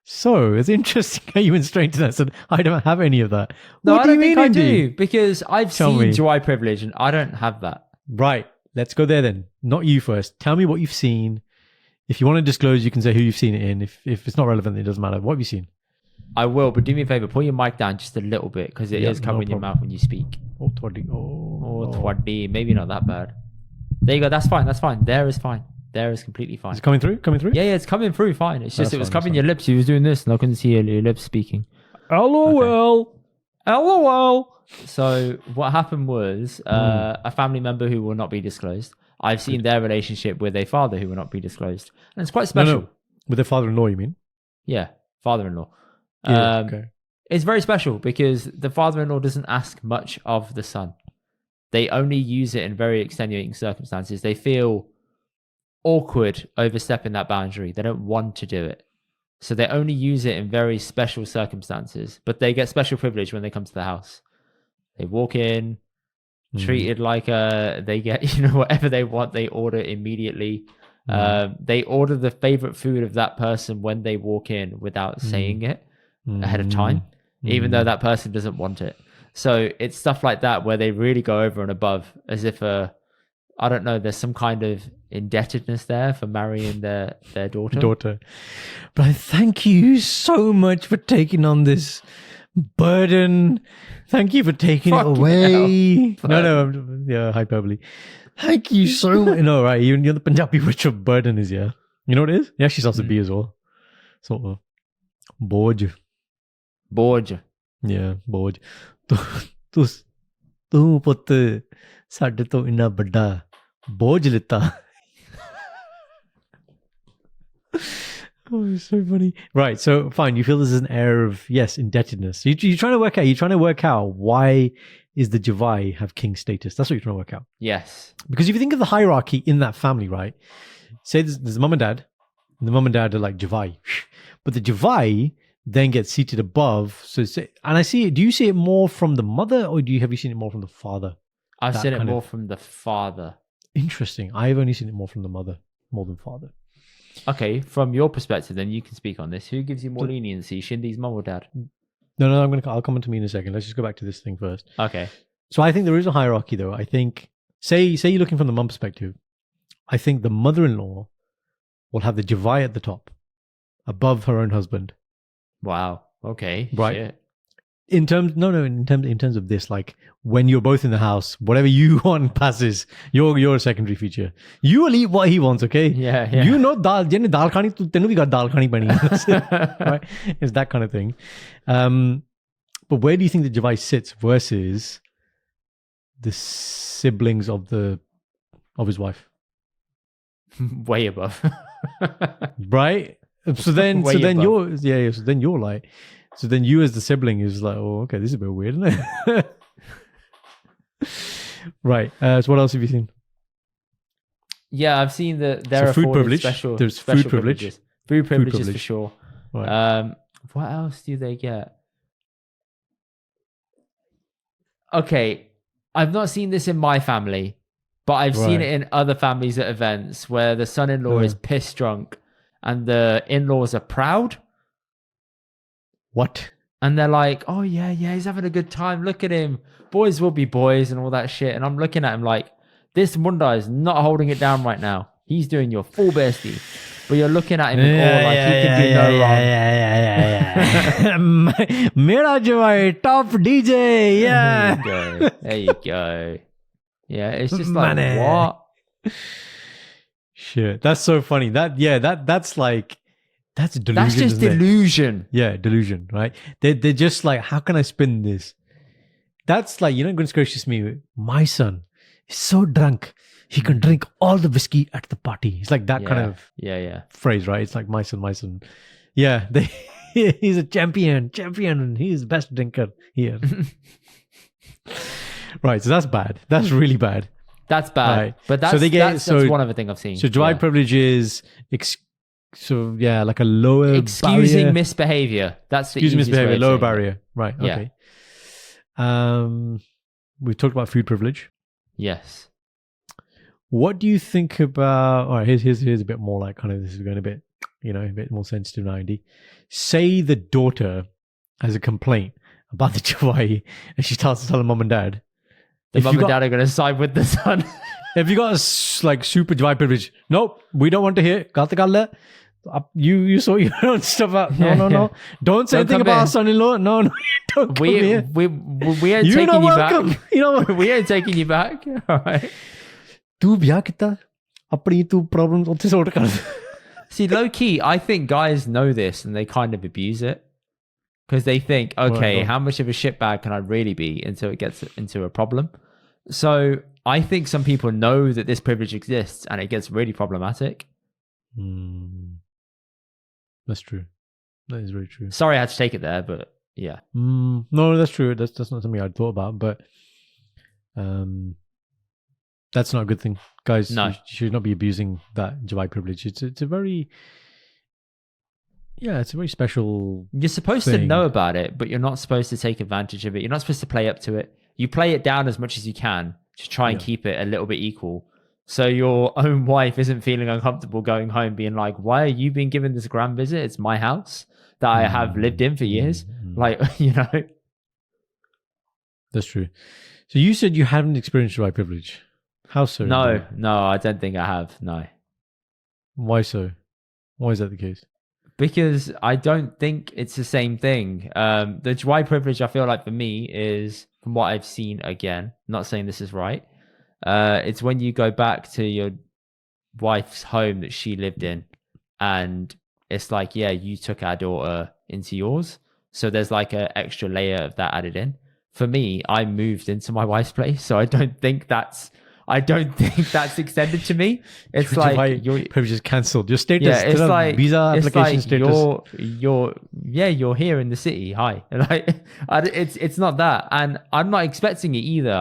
So it's interesting how you went straight to that. I said, I don't have any of that. No, What I do you don't think mean, I Indy? do, because I've Tell seen me. Javai privilege and I don't have that. Right. Let's go there then. Not you first. Tell me what you've seen. If you want to disclose, you can say who you've seen it in. If it's not relevant, it doesn't matter. What have you seen? I will, but do me a favor, pull your mic down just a little bit because it is no covering your problem. mouth when you speak. Oh, twaddy. Oh, twaddy. Maybe not that bad. There you go. That's fine. That's fine. There is fine. There is completely fine. Is it coming through? Yeah, it's coming through fine. It's just That's it was fine, covering that's your lips. You was doing this and I couldn't see your lips speaking. LOL. LOL. So what happened was a family member who will not be disclosed. I've seen their relationship with a father who will not be disclosed. And it's quite special. No. With their father-in-law, you mean? Yeah, father-in-law. Yeah, okay. It's very special because the father-in-law doesn't ask much of the son. They only use it in very extenuating circumstances. They feel awkward overstepping that boundary. They don't want to do it. So they only use it in very special circumstances, but they get special privilege when they come to the house. They walk in, treated like they get, whatever they want, they order immediately. They order the favorite food of that person when they walk in without saying it ahead of time, even though that person doesn't want it. So it's stuff like that where they really go over and above as if I don't know, there's some kind of indebtedness there for marrying their daughter. But I thank you so much for taking on this burden. Thank you for taking it away. No, hyperbole. Thank you so much. No, right, you're the Punjabi word for burden is, yeah. You know what it is? It actually starts with B as well. Sort of. Boj. Yeah, Boj. ਤੂੰ ਪੁੱਤ ਸਾਡੇ ਤੋਂ ਇੰਨਾ ਵੱਡਾ ਬੋਝ ਲਿੱਤਾ. Oh, it's so funny. Right, so fine. You feel there's an air of, yes, indebtedness. You're trying to work out why is the Javai have king status. That's what you're trying to work out. Yes. Because if you think of the hierarchy in that family, right? Say there's mum and dad. And the mum and dad are like Javai. But the Javai then gets seated above. And I see it. Do you see it more from the mother or have you seen it more from the father? I've seen it more from the father. Interesting. I've only seen it more from the mother, more than father. Okay, from your perspective, then you can speak on this. Who gives you more leniency, Shindy's mum or dad? No, I'll come on to me in a second. Let's just go back to this thing first. Okay. So I think there is a hierarchy, though. I think, say you're looking from the mum perspective, I think the mother-in-law will have the Javai at the top, above her own husband. Wow. Okay. Right. Shit. In terms of this, like when you're both in the house, whatever you want passes. You're a secondary feature. You will eat what he wants, okay? Yeah. You know dal khani, tenu bhi dal khani pani. Right? It's that kind of thing. But where do you think the Javai sits versus the siblings of his wife? Way above. Right? So then you're like, so then you as the sibling is like, oh, okay, this is a bit weird, isn't it? Right. So what else have you seen? Yeah, I've seen that there are food privilege. Special. There's special food privilege. privileges. Food privileges for privilege. sure. Right. What else do they get? Okay, I've not seen this in my family, but I've seen it in other families at events where the son-in-law is pissed drunk and the in-laws are proud. What? And they're like, oh yeah, he's having a good time. Look at him. Boys will be boys and all that shit. And I'm looking at him like, this Munda is not holding it down right now. He's doing your full bestie. But you're looking at him in awe like he can do no wrong. Mera Javai, top DJ, yeah. There you go. Yeah, it's just like, what? Shit, that's so funny. That's like, that's delusion. That's just delusion. Yeah, delusion, right? They're just like, how can I spin this? That's like, goodness gracious me, my son is so drunk, he can drink all the whiskey at the party. It's like that kind of yeah phrase, right? It's like my son. Yeah, He's a champion, and he's the best drinker here. Right, so that's bad. That's really bad. That's bad. Right. But that's, So they get- that's so- one other thing I've seen. So Javai Yeah. privilege is like a lower Excusing barrier. misbehavior. That's the Excusing easiest way misbehavior, of lower saying it. barrier. Right. Yeah. Okay. We've talked about food privilege. Yes. What do you think about? All right, here's a bit more like kind of this is going a bit, a bit more sensitive now, Andy. Say the daughter has a complaint about the Javai, and she starts to tell her mom and dad. The If mum you and got- dad are going to side with the son. If you got like super Javai privilege, nope, we don't want to hear. Galt gall hai. You sort your own stuff out. No, Yeah, no, yeah. no. Don't say Don't anything come about in. our son-in-law. No, no, don't come here. we ain't You're taking not you welcome. back. You know what? We ain't taking you back. All right. तू ब्याह किता अपनी तू problems उत्थे sort कर See, low key, I think guys know this and they kind of abuse it because they think, okay, Right. how much of a shitbag can I really be until it gets into a problem? So I think some people know that this privilege exists and it gets really problematic. That's true. That is very true. Sorry, I had to take it there, but yeah. No, that's true. That's not something I'd thought about, but that's not a good thing, guys. No. You should not be abusing that Javai privilege. It's a very special. You're supposed to thing. know about it, but you're not supposed to take advantage of it. You're not supposed to play up to it. You play it down as much as you can to try and Yeah. keep it a little bit equal. So your own wife isn't feeling uncomfortable going home being like, why are you being given this grand visit? It's my house that I have lived in for years. Like, That's true. So you said you haven't experienced Javai privilege. How so? No, I don't think I have. No. Why so? Why is that the case? Because I don't think it's the same thing. The Javai privilege, I feel like for me is, from what I've seen again, not saying this is right, it's when you go back to your wife's home that she lived in and it's like, yeah, you took our daughter into yours. So there's like an extra layer of that added in. For me, I moved into my wife's place, so I don't think that's extended to me. It's Your like Javai you're, privilege is cancelled. Your status, yeah, it's still like visa it's application like status. you're here in the city. Hi, like it's not that, and I'm not expecting it either.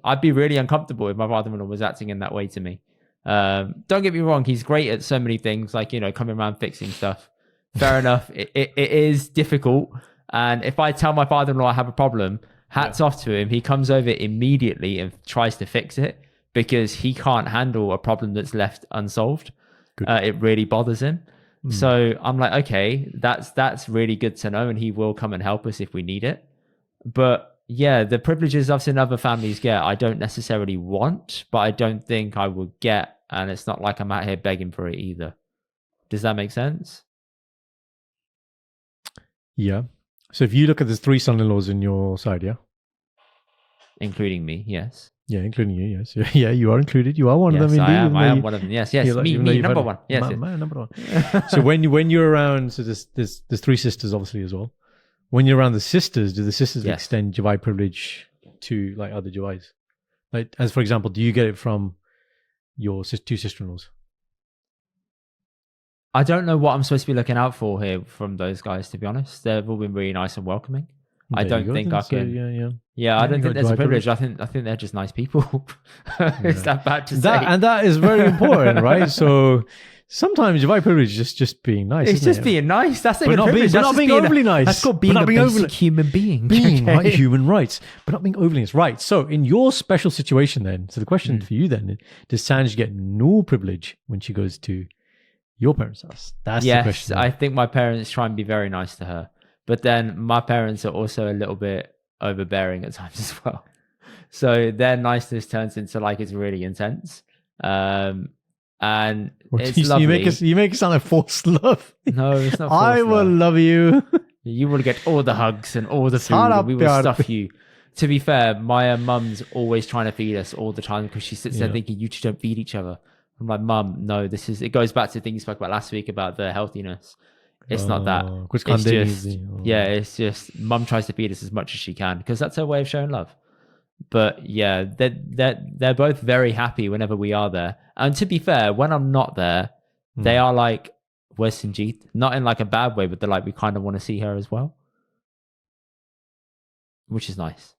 I'd be really uncomfortable if my father-in-law was acting in that way to me. Don't get me wrong, he's great at so many things, like coming around fixing stuff. Fair enough. It is difficult, and if I tell my father-in-law I have a problem, hats off to him. He comes over immediately and tries to fix it because he can't handle a problem that's left unsolved. It really bothers him. So I'm like, okay, that's really good to know, and he will come and help us if we need it. But yeah, the privileges I've seen other families get, I don't necessarily want, but I don't think I would get, and it's not like I'm out here begging for it either. Does that make sense? Yeah. So if you look at the 3 son-in-laws in your side, yeah? Including me, yes. Yeah, including you, yes. Yeah, you are included. You are one Yes, of them, indeed. I am. even I though am you- one of them. Yes, you're yes. like- Me, even though you've number had- one. Yes, yes. Man, number one. So when you're around, so there's 3 sisters obviously as well. When you're around the sisters, do the sisters Yes. extend Javai privilege to like other Javais? Like, as for example, do you get it from your 2 sister-in-laws? I don't know what I'm supposed to be looking out for here from those guys, to be honest. They've all been really nice and welcoming. I There you don't go, think then. I So, can. yeah. Yeah, I Yeah, don't you think got there's a Javai privilege. I think they're just nice people. Is that bad to say? That is very important, right? So sometimes Javai privilege is just being nice. It's isn't just it? being nice. That's not But even not being- privilege. but That's not just being being overly nice. That's called But being not a being basic overly- human being. being okay? right, human rights, but not being overly nice. Right. So in your special situation then, so the question for you then, does Sanj get no privilege when she goes to your parents' house? That's the Yes, question. I think my parents try and be very nice to her, but then my parents are also a little bit overbearing at times as well. So their niceness turns into like it's really intense, and it's lovely. You make it sound like forced love. No, it's not. I forced will love. love you. You will get all the hugs and all the food, Shut and up, we will Björn. stuff you. To be fair, my mum's always trying to feed us all the time because she sits there Yeah. thinking you two don't feed each other. I'm like, Mum, no, it goes back to the thing you spoke about last week about the healthiness. It's not that. Kuch It's khande nahi just, thi. Oh. yeah, it's just mum tries to feed us as much as she can because that's her way of showing love. But yeah, they're both very happy whenever we are there. And to be fair, when I'm not there, they are like, where's Sanjeet? Not in like a bad way, but they're like, we kind of want to see her as well, which is nice.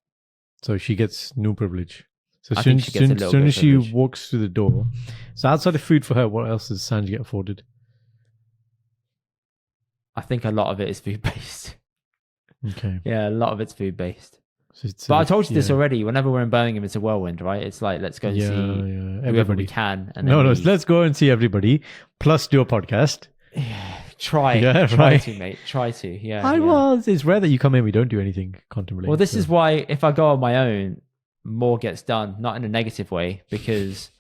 So she gets no privilege. So I soon, think she gets a little soon bit as she privilege. walks through the door. So outside of food for her, what else does Sanj get afforded? I think a lot of it is food based. Okay. Yeah, a lot of it's food based. So it's, But I told you this yeah. already. Whenever we're in Birmingham, it's a whirlwind, right? It's like, let's go and see whoever everybody. we can. And No, then no, leave. let's go and see everybody. Plus do a podcast. Try right. to, mate. Try to. Yeah. It's rare that you come in, we don't do anything contemplating. Well, this is why if I go on my own, more gets done, not in a negative way, because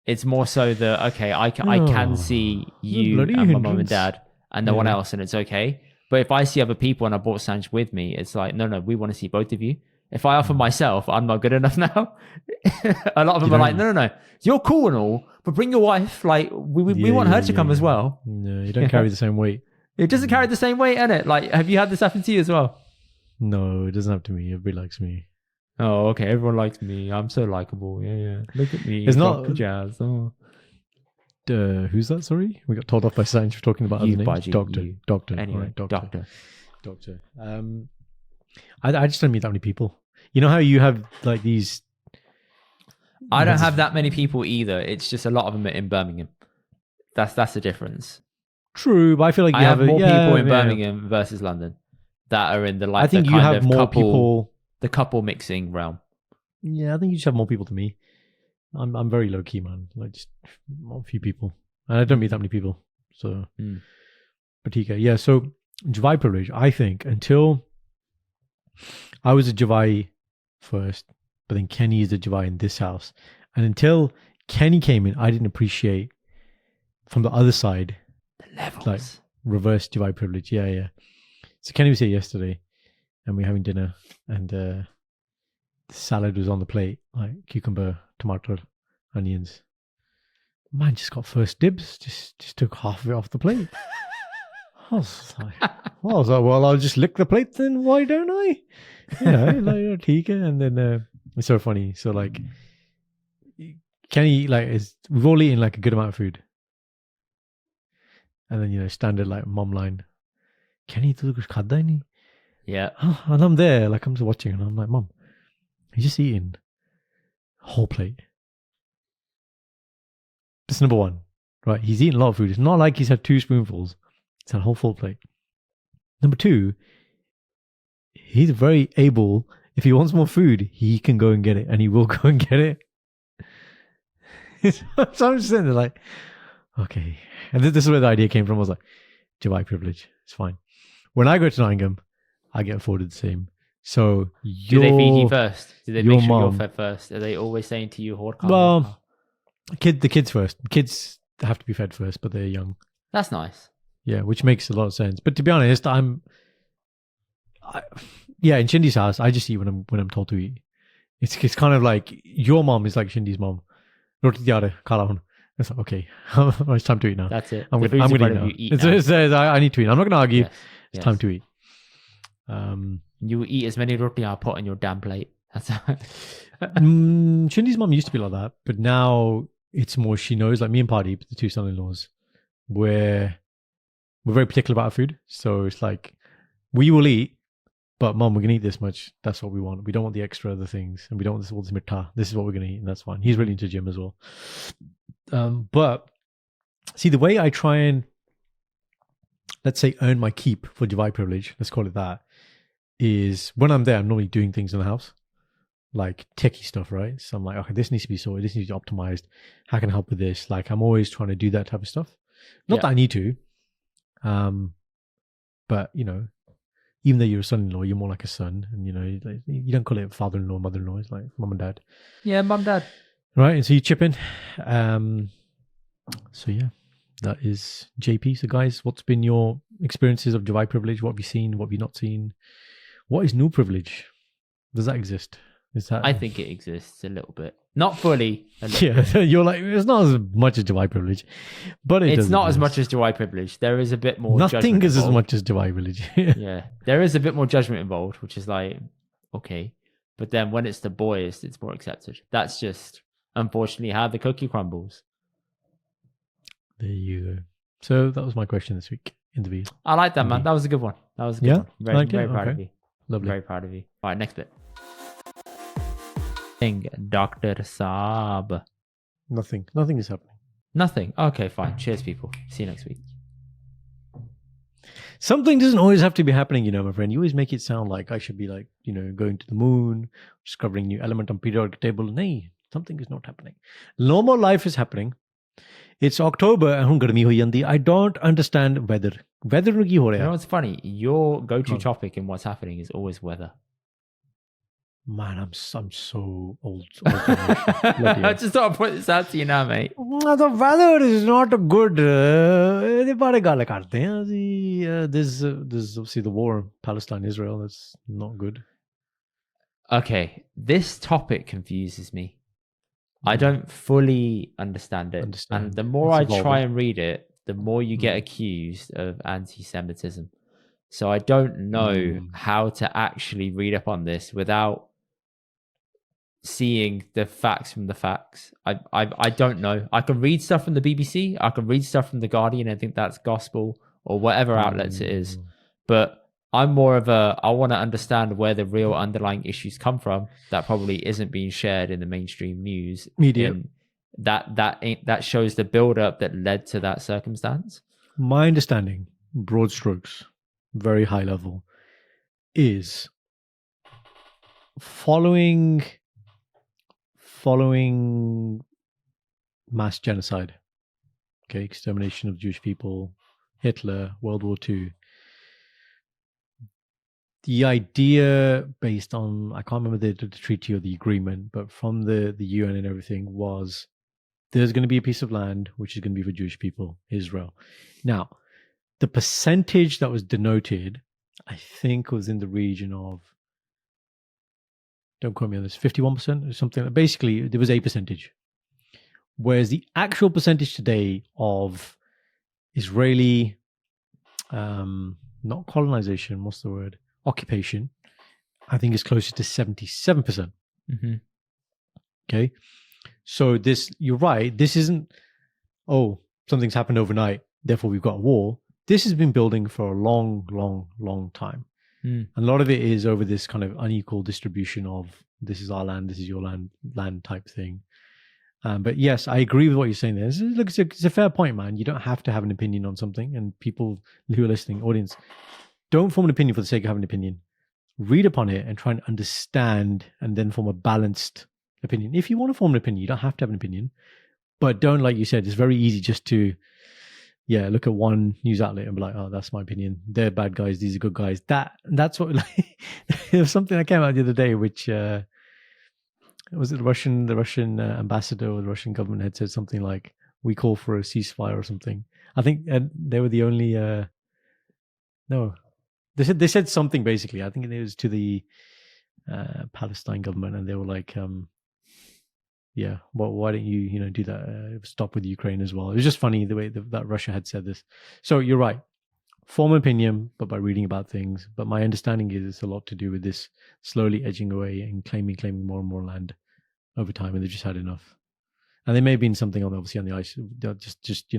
it's more so that, okay, I can see you and my mum and dad and no one else, and it's okay. But if I see other people and I brought Sanj with me, it's like, no, we want to see both of you. If I offer myself, I'm not good enough now. A lot of them are like, no, you're cool and all, but bring your wife. Like, we want her to come as well. No, you don't carry the same weight. It doesn't carry the same weight, innit? Like, have you had this happen to you as well? No, it doesn't have to me. Everybody likes me. Oh, okay. Everyone likes me. I'm so likable. Yeah. Look at me. It's not jazz. Oh. Who's that? Sorry, we got told off by Sanj for talking about You, other names. Baji, Doctor. you. Doctor. Anyway, Right, doctor. I just don't meet that many people. You know how you have like these. I don't have that many people either. It's just a lot of them are in Birmingham. That's the difference. True, but I feel like you I have more people in yeah. Birmingham versus London that are in the like. I think the you kind have of more couple, people. The couple mixing realm. Yeah, I think you just have more people to me. I'm very low key, man. Like just a few people, and I don't meet that many people. So, but yeah. So Javai privilege. I think until I was a Javai first, but then Kenny is a Javai in this house, and until Kenny came in, I didn't appreciate from the other side The levels. like reverse Javai privilege. Yeah. So Kenny was here yesterday, and we were having dinner, and the salad was on the plate, like cucumber, tomato, onions. Man just got first dibs. Just took half of it off the plate. I was like, well, I'll just lick the plate then. Why don't I? Like Tika, and then it's so funny. So like, Kenny we've all eaten like a good amount of food, and then standard like mom line. Kenny, tu kuch khada hi nahi? Yeah. And I'm there, like I'm just watching, and I'm like, Mom, he's just eating a whole plate. That's number one, right? He's eating a lot of food. It's not like he's had 2 spoonfuls. He's had a whole full plate. Number 2, he's very able. If he wants more food, he can go and get it, and he will go and get it. So I'm just sitting there like, okay. And this is where the idea came from. I was like, Javai privilege. It's fine. When I go to Nottingham, I get afforded the same. So do they feed you first? Do they make sure you're mom, fed first? Are they always saying to you, well, the kids first. The kids have to be fed first, but they're young. That's nice. Yeah, which makes a lot of sense. But to be honest, in Shindy's house, I just eat when I'm told to eat. It's kind of like your mom is like Shindy's mom. Roti tiyar hai, kha la hun. It's like, okay, it's time to eat now. That's it. I'm going to eat now. It says I need to eat. I'm not going to argue. Yes. It's time to eat. You eat as many roti I put on your damn plate. That's Shindy's mom used to be like that, but now it's more she knows. Like me and Party, the 2 son-in-laws, we're very particular about our food. So it's like we will eat, but Mom, we're gonna eat this much. That's what we want. We don't want the extra other things, and we don't want all this mitta. This is what we're gonna eat, and that's fine. He's really into gym as well. But see, the way I try and, let's say, earn my keep for Javai privilege, let's call it that, is when I'm there, I'm normally doing things in the house, like techie stuff, right? So I'm like, okay, this needs to be sorted, this needs to be optimized. How can I help with this? Like, I'm always trying to do that type of stuff. Not that I need to, but even though you're a son-in-law, you're more like a son, and you don't call it father-in-law, mother-in-law. It's like mom and dad. Yeah, mum, dad. Right, and so you chip in. So yeah, that is JP. So guys, what's been your experiences of Javai privilege? What have you seen? What have you not seen? What is new privilege? Does that exist? Is that? I think it exists a little bit, not fully. Yeah, you're like, it's not as much as Javai privilege, but it's not as much as Javai privilege. There is a bit more. Nothing is involved. as much as Javai privilege. Yeah, there is a bit more judgment involved, which is like, okay, but then when it's the boys, it's more accepted. That's just unfortunately how the cookie crumbles. There you go. So that was my question this week in the video. I like that, man. Indeed. That was a good one. That was a good Yeah? one. Very, Liked it? very proud of Okay. you. Lovely. Very proud of you. All right, next bit. Dr. Saab. Nothing is happening. Nothing. Okay, fine. Cheers, people. See you next week. Something doesn't always have to be happening, my friend. You always make it sound like I should be like, going to the moon, discovering new element on periodic table. Nay, something is not happening. Normal life is happening. It's October and garmi hoyi jandi. I don't understand weather. Weather nu ki ho You know raha? what's funny? Your go-to Oh. topic in what's happening is always weather. Man, I'm so old. Bloody hell. I just thought I'd point this out to you now, mate. The weather is not good. ਇਹਦੇ ਬਾਰੇ ਗੱਲ ਕਰਦੇ ਹਾਂ ਅਸੀਂ. There's obviously the war in Palestine, Israel. That's not good. Okay, this topic confuses me. I don't fully understand it. Understand. And the more It's I evolving. try and read it, the more you get accused of anti-Semitism. So I don't know how to actually read up on this without seeing the facts from the facts. I don't know. I can read stuff from the BBC. I can read stuff from the Guardian. I think that's gospel or whatever outlets it is. But I'm more of I want to understand where the real underlying issues come from that probably isn't being shared in the mainstream news Media. And that shows the build-up that led to that circumstance. My understanding, broad strokes, very high level, is following mass genocide, okay, extermination of Jewish people, Hitler, World War II. The idea based on, I can't remember the treaty or the agreement, but from the UN and everything was there's going to be a piece of land which is going to be for Jewish people, Israel. Now, the percentage that was denoted, I think was in the region of, don't quote me on this, 51% or something. Basically, there was a percentage. Whereas the actual percentage today of Israeli, not colonization, what's the word? Occupation, I think is closer to 77%. Mm-hmm. Okay. So you're right. This isn't, something's happened overnight, therefore we've got a war. This has been building for a long, long, long time. And a lot of it is over this kind of unequal distribution of this is our land, this is your land type thing. But yes, I agree with what you're saying there. Look, it's a fair point, man. You don't have to have an opinion on something. And people who are listening, audience, don't form an opinion for the sake of having an opinion. Read upon it and try and understand and then form a balanced opinion. If you want to form an opinion, you don't have to have an opinion. But don't, like you said, it's very easy just to look at one news outlet and be like, oh, that's my opinion. They're bad guys. These are good guys. That's what, like, there was something that came out the other day, which was it the Russian ambassador or the Russian government had said something like, we call for a ceasefire or something. I think they were the only, no, they said something basically. I think it was to the Palestine government, and they were like, well, why don't you, do that? Stop with Ukraine as well. It was just funny the way that Russia had said this. So you're right. Form an opinion, but by reading about things. But my understanding is it's a lot to do with this slowly edging away and claiming more and more land over time, and they've just had enough. And there may have been something obviously on the ice that just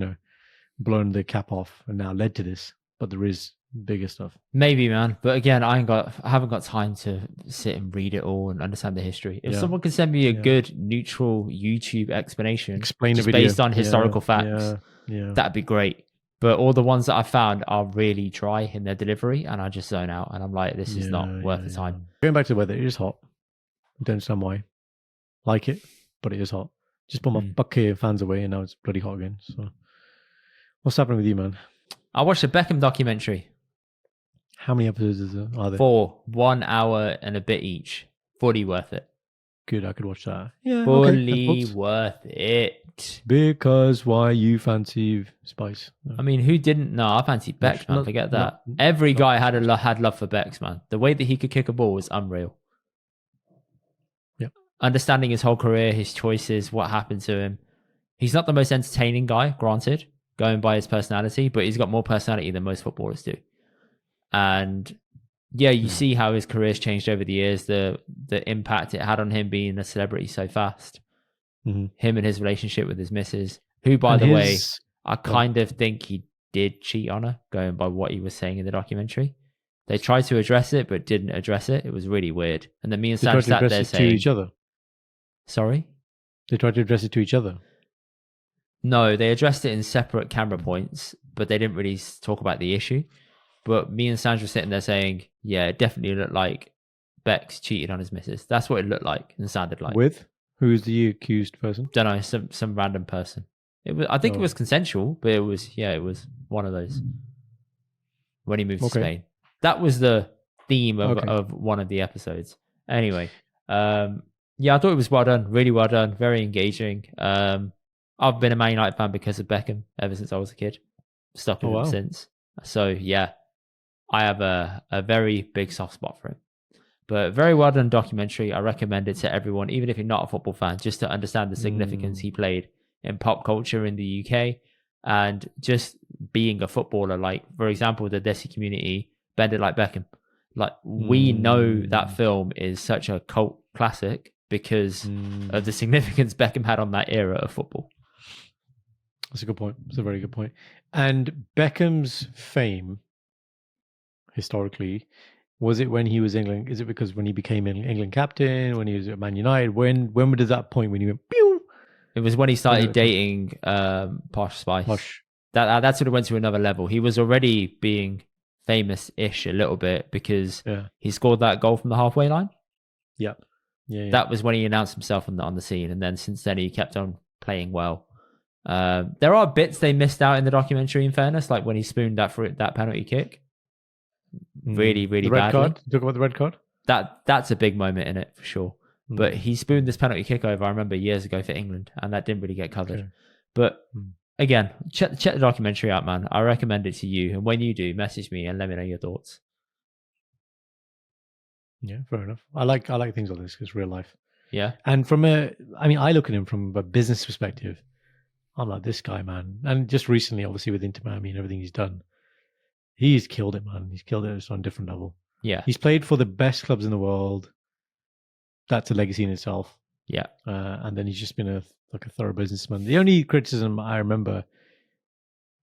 blown the cap off and now led to this. But there is bigger stuff. Maybe, man. But again, I haven't got time to sit and read it all and understand the history. If someone could send me a good neutral YouTube explanation, explain just the video based on historical facts, that'd be great. But all the ones that I found are really dry in their delivery, and I just zone out, and I'm like, this is not worth the time. Going back to the weather, it is hot. I don't understand why. Like it, but it is hot. Just put my bucket fans away, and now it's bloody hot again. So, what's happening with you, man? I watched a Beckham documentary. How many episodes are there? 4, 1 hour and a bit each. Fully worth it. Good, I could watch that. Yeah, fully worth it. Because why you fancy Spice? No. I mean, who didn't? No, I fancied Bex, man. Forget that. Every guy had love for Bex, man. The way that he could kick a ball was unreal. Yeah. Understanding his whole career, his choices, what happened to him. He's not the most entertaining guy, granted, going by his personality, but he's got more personality than most footballers do. And yeah, you see how his career's changed over the years, the impact it had on him being a celebrity so fast. Mm-hmm. Him and his relationship with his missus, who, by the way, I kind of think he did cheat on her, going by what he was saying in the documentary. They tried to address it, but didn't address it. It was really weird. And then me and They Sam tried to sat address there it saying, to each other. sorry? They tried to address it to each other. No, they addressed it in separate camera points, but they didn't really talk about the issue. But me and Sandra were sitting there saying, yeah, it definitely looked like Bex cheated on his missus. That's what it looked like and sounded like. With? Who's the accused person? Don't know, some random person. It was. I think it was consensual, but it was one of those. When he moved to Spain. That was the theme of one of the episodes. Anyway, I thought it was well done, really well done, very engaging. I've been a Man United fan because of Beckham ever since I was a kid. Stuck with him since. So yeah, I have a very big soft spot for him. But very well done documentary. I recommend it to everyone, even if you're not a football fan, just to understand the significance he played in pop culture in the UK and just being a footballer. Like, for example, the Desi community, Bend It Like Beckham. Like, we know that film is such a cult classic because of the significance Beckham had on that era of football. That's a good point. That's a very good point. And Beckham's fame, historically, was it when he was England? Is it because when he became England captain, when he was at Man United? When did that point when he went, pew? It was when he started dating Posh Spice. Posh. That sort of went to another level. He was already being famous-ish a little bit because he scored that goal from the halfway line. Yeah. That was when he announced himself on the scene. And then since then, he kept on playing well. There are bits they missed out in the documentary, in fairness, like when he spooned that penalty kick. Really, really the red badly. Card? Talk about the red card? That's a big moment in it, for sure. But he spooned this penalty kick over, I remember, years ago for England, and that didn't really get covered. Okay. But again, check the documentary out, man. I recommend it to you. And when you do, message me and let me know your thoughts. Yeah, fair enough. I like things like this because it's real life. Yeah. And I look at him from a business perspective. I'm like, this guy, man. And just recently, obviously, with Inter Miami and everything he's done, he's killed it, man. He's killed it on a different level. Yeah. He's played for the best clubs in the world. That's a legacy in itself. Yeah. And then he's just been a thorough businessman. The only criticism I remember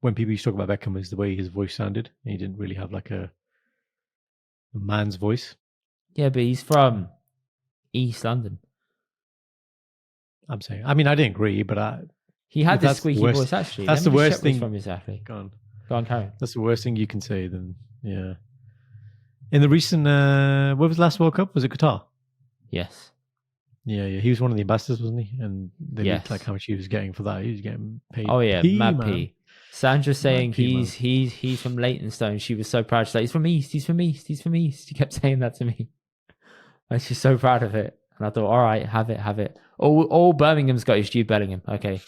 when people used to talk about Beckham was the way his voice sounded. He didn't really have like a man's voice. Yeah, but he's from East London. I'm saying. I mean, I didn't agree, but he had this squeaky voice, actually. That's the worst thing. From exactly. Go on, Karen. That's the worst thing you can say, then. Yeah. In the recent, what was the last World Cup? Was it Qatar? Yes. Yeah. He was one of the ambassadors, wasn't he? And they leaked like how much he was getting for that. He was getting paid. Oh yeah, mad P. Sandra's saying he's from Leytonstone. She was so proud. She's like, he's from East. He's from East. He's from East. She kept saying that to me. And she's so proud of it. And I thought, all right, have it. All Birmingham's got is Jude Bellingham. Okay,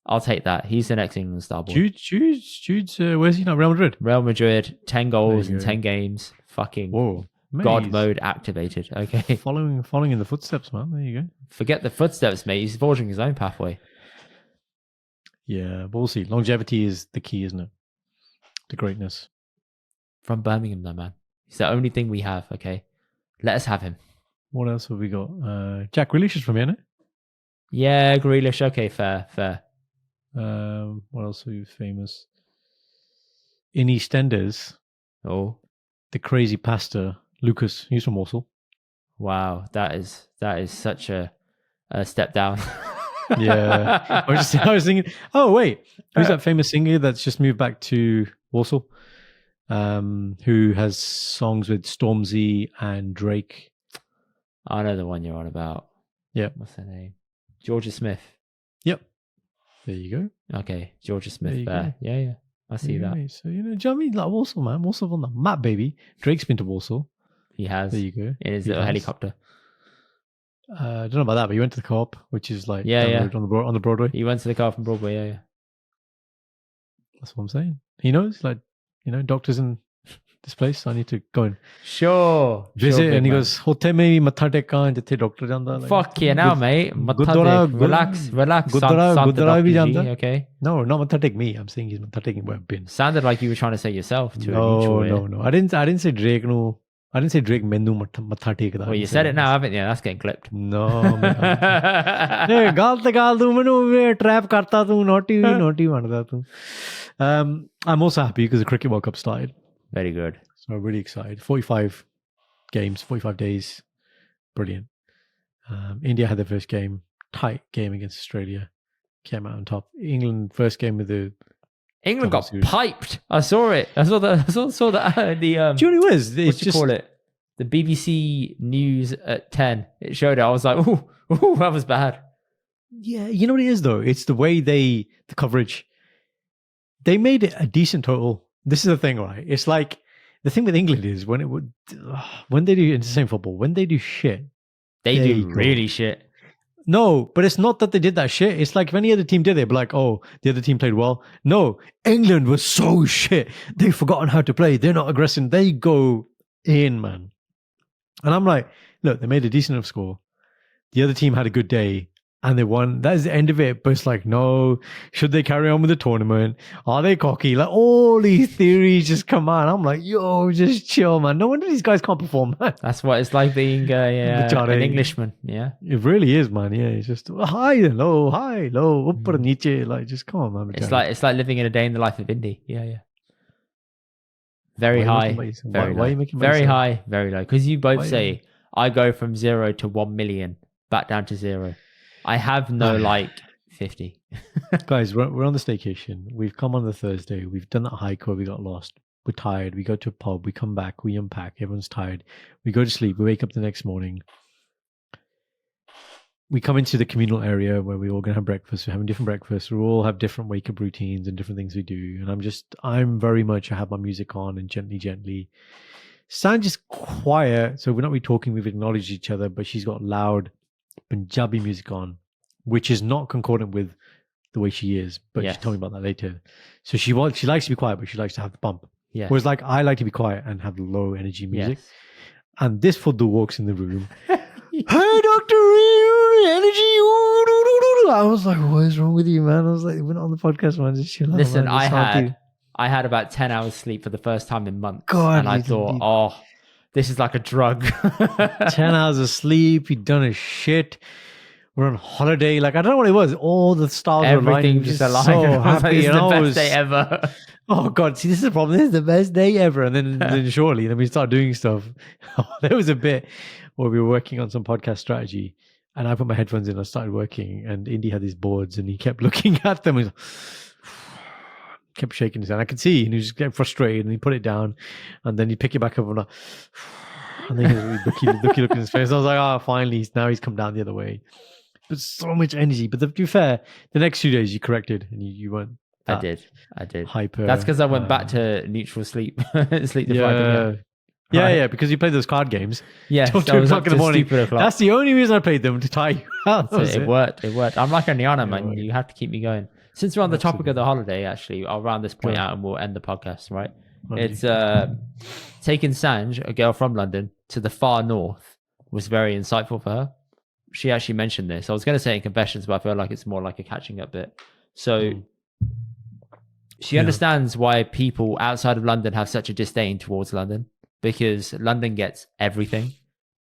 I'll take that. He's the next England star boy. Jude's where's he now? Real Madrid. Real Madrid, 10 goals in 10 games. Fucking God mode activated. Okay, following in the footsteps, man. There you go. Forget the footsteps, mate. He's forging his own pathway. Yeah, but we'll see. Longevity is the key, isn't it? To greatness. From Birmingham, though, man. He's the only thing we have. Okay, let us have him. What else have we got? Jack Grealish is from here, no? Yeah, Grealish. Okay, fair. What else are you famous? In EastEnders. Oh. The crazy pastor, Lucas. He's from Walsall. Wow, that is such a step down. Yeah. I was thinking, oh, wait. Who's that famous singer that's just moved back to Walsall? Who has songs with Stormzy and Drake? I know the one you're on about. Yeah. What's her name? Georgia Smith. Yep. There you go. Okay, Georgia Smith there. Yeah. I see that. Right. So, do you know what I mean? Like Walsall, man. Walsall on the map, baby. Drake's been to Walsall. He has. There you go. In his little helicopter. I don't know about that, but he went to the Co-op, which is like on the Broadway. He went to the Co-op on Broadway, yeah. That's what I'm saying. He knows, like, doctors in this place. I need to go and visit. And he goes, "Hote mein matha teka jithe doctor janda." Fuck yeah, now, mate. Relax. Gurdwara bhi janda. Okay. No, not matha take me. I'm saying he's matha taking where I've been. Sounded like you were trying to say yourself. No. I didn't say Drake. No. I didn't say Drake menu matha take that. Well, you said it now, haven't you? That's getting clipped. No. Hey, gaal du manu trap karta tu naughty banda tu. I'm also happy because the Cricket World Cup started. Very good. So I'm really excited. 45 games, 45 days. Brilliant. India had their first game, tight game against Australia. Came out on top. England, first game of the England double got series. piped. I saw it. I saw that. The Do you know what it was? what do you call it? The BBC News at 10. It showed it. I was like, ooh, that was bad. Yeah, you know what it is though? It's the way the coverage, they made it a decent total. This is the thing, right? It's like, the thing with England is when they do insane football, when they do shit. They there do you go. really shit. No, but it's not that they did that shit. It's like if any other team did it, it'd be like, oh, the other team played well. No, England was so shit. They've forgotten how to play. They're not aggressive. They go in, man. And I'm like, look, they made a decent enough score. The other team had a good day and they won. That is the end of it. But it's like, no, should they carry on with the tournament? Are they cocky? Like all these theories just come out. I'm like, yo, just chill, man. No wonder these guys can't perform, man. That's what it's like being an Englishman. Yeah. It really is, man. Yeah, it's just high and low, upper and niche. Like, just come on, man. It's like living in a day in the life of Indy. Yeah. Very high, very low. Why are you making very high, very low? Because you both say I go from 0 to 1 million, back down to 0. I have no 50. Guys, we're on the staycation. We've come on the Thursday. We've done that hike where we got lost. We're tired. We go to a pub. We come back. We unpack. Everyone's tired. We go to sleep. We wake up the next morning. We come into the communal area where we all going to have breakfast. We're having different breakfasts. We all have different wake up routines and different things we do. And I'm very much, I have my music on and gently. Sanj is quiet. So we're not really talking. We've acknowledged each other, but she's got loud Punjabi music on, which is not concordant with the way she is. But Yes. she told me about that later. So she likes to be quiet, but she likes to have the bump. Yeah. Whereas like I like to be quiet and have low energy music. Yes. And this football walks in the room. Hey, Dr. Energy. I was like, what is wrong with you, man? I was like, we're not on the podcast, man. Just chill out. Listen, man. I had about 10 hours sleep for the first time in months. God, and I thought, this is like a drug. 10 hours of sleep. You've done a shit. We're on holiday. Like, I don't know what it was. All the stars were Everything aligning. just So aligned. I was like, happy. this is And the I best was, day ever. oh, God. See, this is the problem. This is the best day ever. And then shortly, then we start doing stuff. There was a bit where we were working on some podcast strategy. And I put my headphones in. I started working. And Indy had these boards. And he kept looking at them. He kept shaking his head. I could see. And he was just getting frustrated. And he put it down. And then he'd pick it back up. And then he was really looky look in his face. I was like, finally. Now he's come down the other way. But so much energy. But to be fair, the next 2 days you corrected. And you weren't. I did. Hyper. That's because I went back to neutral sleep. Sleep deprived again. Yeah, because you played those card games. Yes, Till I 2 was up o'clock in the to morning. stupid o'clock. That's the only reason I played them, to tie you out. That was It worked. I'm like a Niana, It man. worked. You have to keep me going. Since we're on the topic of the holiday, actually, I'll round this point Go on. out and we'll end the podcast, right? Lovely. It's taking Sanj, a girl from London, to the far north was very insightful for her. She actually mentioned this. I was going to say in confessions, but I feel like it's more like a catching up bit. So she understands why people outside of London have such a disdain towards London, because London gets everything.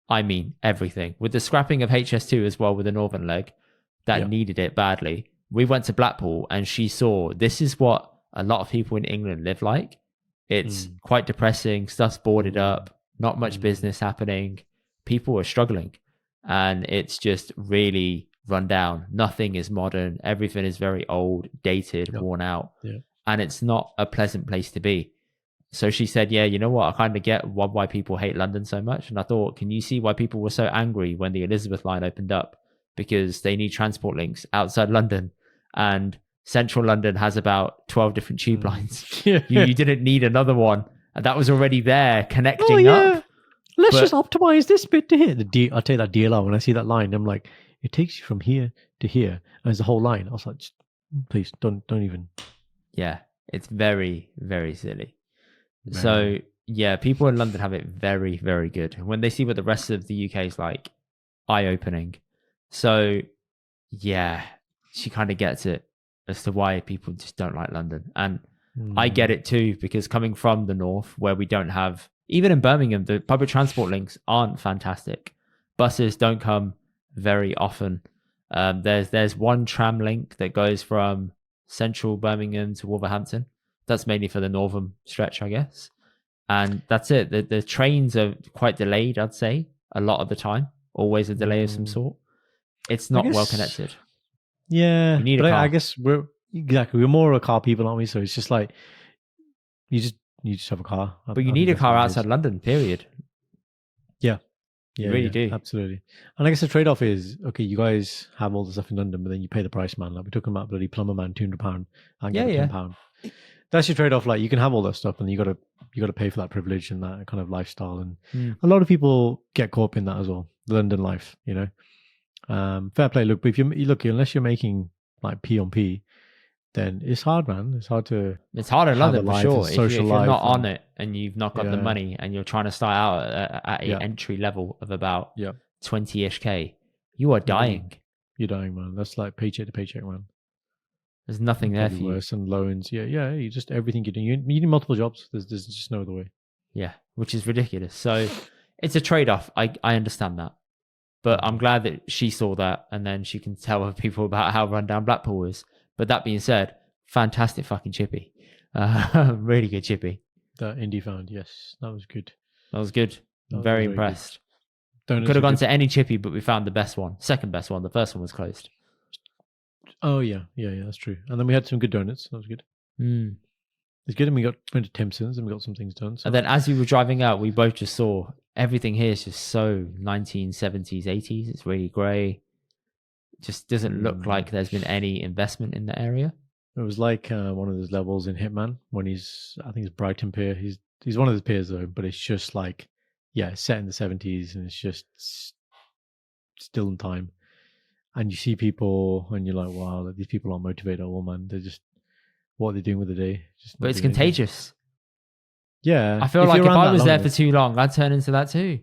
I mean, everything. With the scrapping of HS2 as well with the northern leg that needed it badly. We went to Blackpool and she saw this is what a lot of people in England live like. It's quite depressing. Stuff's boarded up. Not much business happening. People are struggling. And it's just really run down. Nothing is modern. Everything is very old, dated, worn out. Yeah. And it's not a pleasant place to be. So she said, yeah, you know what? I kind of get why people hate London so much. And I thought, can you see why people were so angry when the Elizabeth line opened up? Because they need transport links outside London. And central London has about 12 different tube lines. You didn't need another one. And that was already there connecting up. Let's just optimize this bit to here. I'll tell you that DLR, when I see that line, I'm like, it takes you from here to here. And there's the whole line. I was like, please don't even. Yeah, it's very, very silly. So, yeah, people in London have it very, very good. When they see what the rest of the UK is like, eye-opening. So, yeah, she kind of gets it as to why people just don't like London. And I get it too, because coming from the north, where we don't have, even in Birmingham, the public transport links aren't fantastic. Buses don't come very often. There's one tram link that goes from central Birmingham to Wolverhampton. That's mainly for the northern stretch, I guess. And that's it. The trains are quite delayed, I'd say, a lot of the time. Always a delay of some sort. It's not well connected. Yeah, You need a but car. I guess we're more a car people, aren't we? So it's just like you just have a car. But you need a car outside London, period. Yeah. You really do. Absolutely. And I guess the trade off is, okay, you guys have all the stuff in London, but then you pay the price, man. Like we're talking about bloody plumber man, £200 and get £10. That's your trade off. Like you can have all that stuff, and you gotta pay for that privilege and that kind of lifestyle. And a lot of people get caught up in that as well. The London life, you know. Fair play. Look, but if you look, unless you're making like P on P, then it's hard, man. It's hard to. It's hard in London for sure. If you're not on it and you've not got the money and you're trying to start out at an entry level of about 20-ish K, you are dying. You're dying, man. That's like paycheck to paycheck, man. There's nothing there for you. Worse and loans. Yeah. You just everything you do. You need multiple jobs. There's just no other way. Yeah, which is ridiculous. So it's a trade-off. I understand that. But I'm glad that she saw that and then she can tell other people about how run down Blackpool is. But that being said, fantastic fucking chippy. Really good chippy. That Indy found, yes. That was good. That was good. I'm very impressed. Could have gone to any chippy, but we found the best one. Second best one. The first one was closed. Oh, yeah, that's true. And then we had some good donuts. That was good. It's good. And we went to Timpson's and we got some things done. So. And then as we were driving out, we both just saw everything here is just so 1970s, 80s. It's really grey. It just doesn't look like there's been any investment in the area. It was like one of those levels in Hitman when I think it's Brighton Pier. He's one of the piers though, but it's just like, it's set in the 70s and it's just still in time. And you see people and you're like, wow, like, these people aren't motivated at all, man. They're just, what are they doing with the day? But it's contagious. Yeah. I feel like if I was there for too long, I'd turn into that too.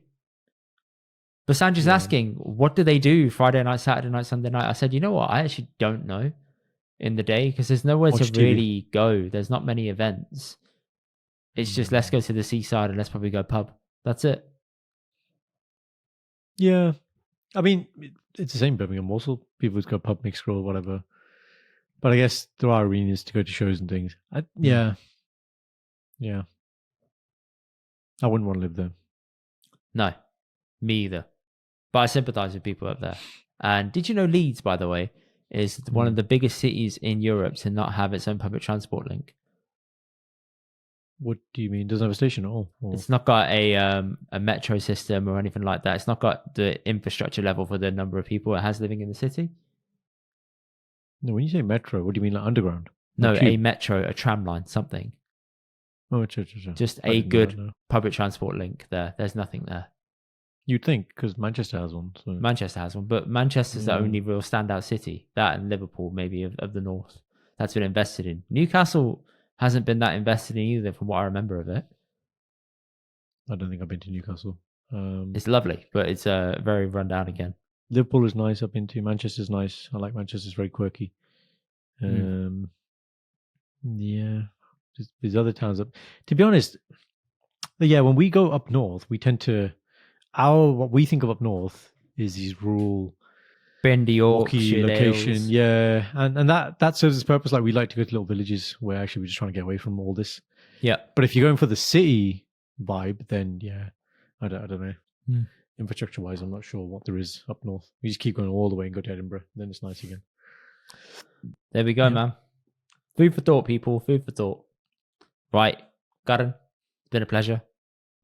But Sandra's asking, what do they do Friday night, Saturday night, Sunday night? I said, you know what? I actually don't know in the day because there's nowhere to really go. There's not many events. It's just let's go to the seaside and let's probably go pub. That's it. Yeah. I mean, it's the same Birmingham also. People just go pub, mix scroll, whatever. But I guess there are arenas to go to shows and things. Yeah. I wouldn't want to live there. No, me either. But I sympathise with people up there. And did you know Leeds, by the way, is one of the biggest cities in Europe to not have its own public transport link? What do you mean? Doesn't have a station at all? Or? It's not got a metro system or anything like that. It's not got the infrastructure level for the number of people it has living in the city. No, when you say metro, what do you mean, like underground? No, a metro, a tram line, something. Oh, just a good public transport link there. There's nothing there. You'd think, because Manchester has one. So. Manchester has one, but Manchester's the only real standout city. That and Liverpool, maybe, of the north, that's been invested in. Newcastle hasn't been that invested in either, from what I remember of it. I don't think I've been to Newcastle. It's lovely, but it's very run down again. Liverpool is nice. I've been to. Manchester's nice. I like Manchester. It's very quirky. Yeah. Just these other towns up. To be honest, when we go up north, we tend to what we think of up north is these rural, bendy Yorkshire location. Yeah, and that serves its purpose. Like we like to go to little villages where actually we're just trying to get away from all this. Yeah, but if you're going for the city vibe, then I don't know. Infrastructure wise, I'm not sure what there is up north. We just keep going all the way and go to Edinburgh, then it's nice again. There we go, man. Food for thought, people. Food for thought. Right, Garen, it's been a pleasure.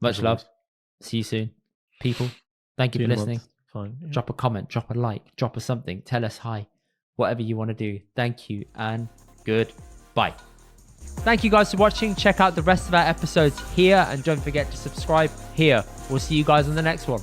Much love. See you soon. People, thank you for listening. Fine. Yeah. Drop a comment, drop a like, drop us something. Tell us hi. Whatever you want to do. Thank you and goodbye. Thank you guys for watching. Check out the rest of our episodes here and don't forget to subscribe here. We'll see you guys on the next one.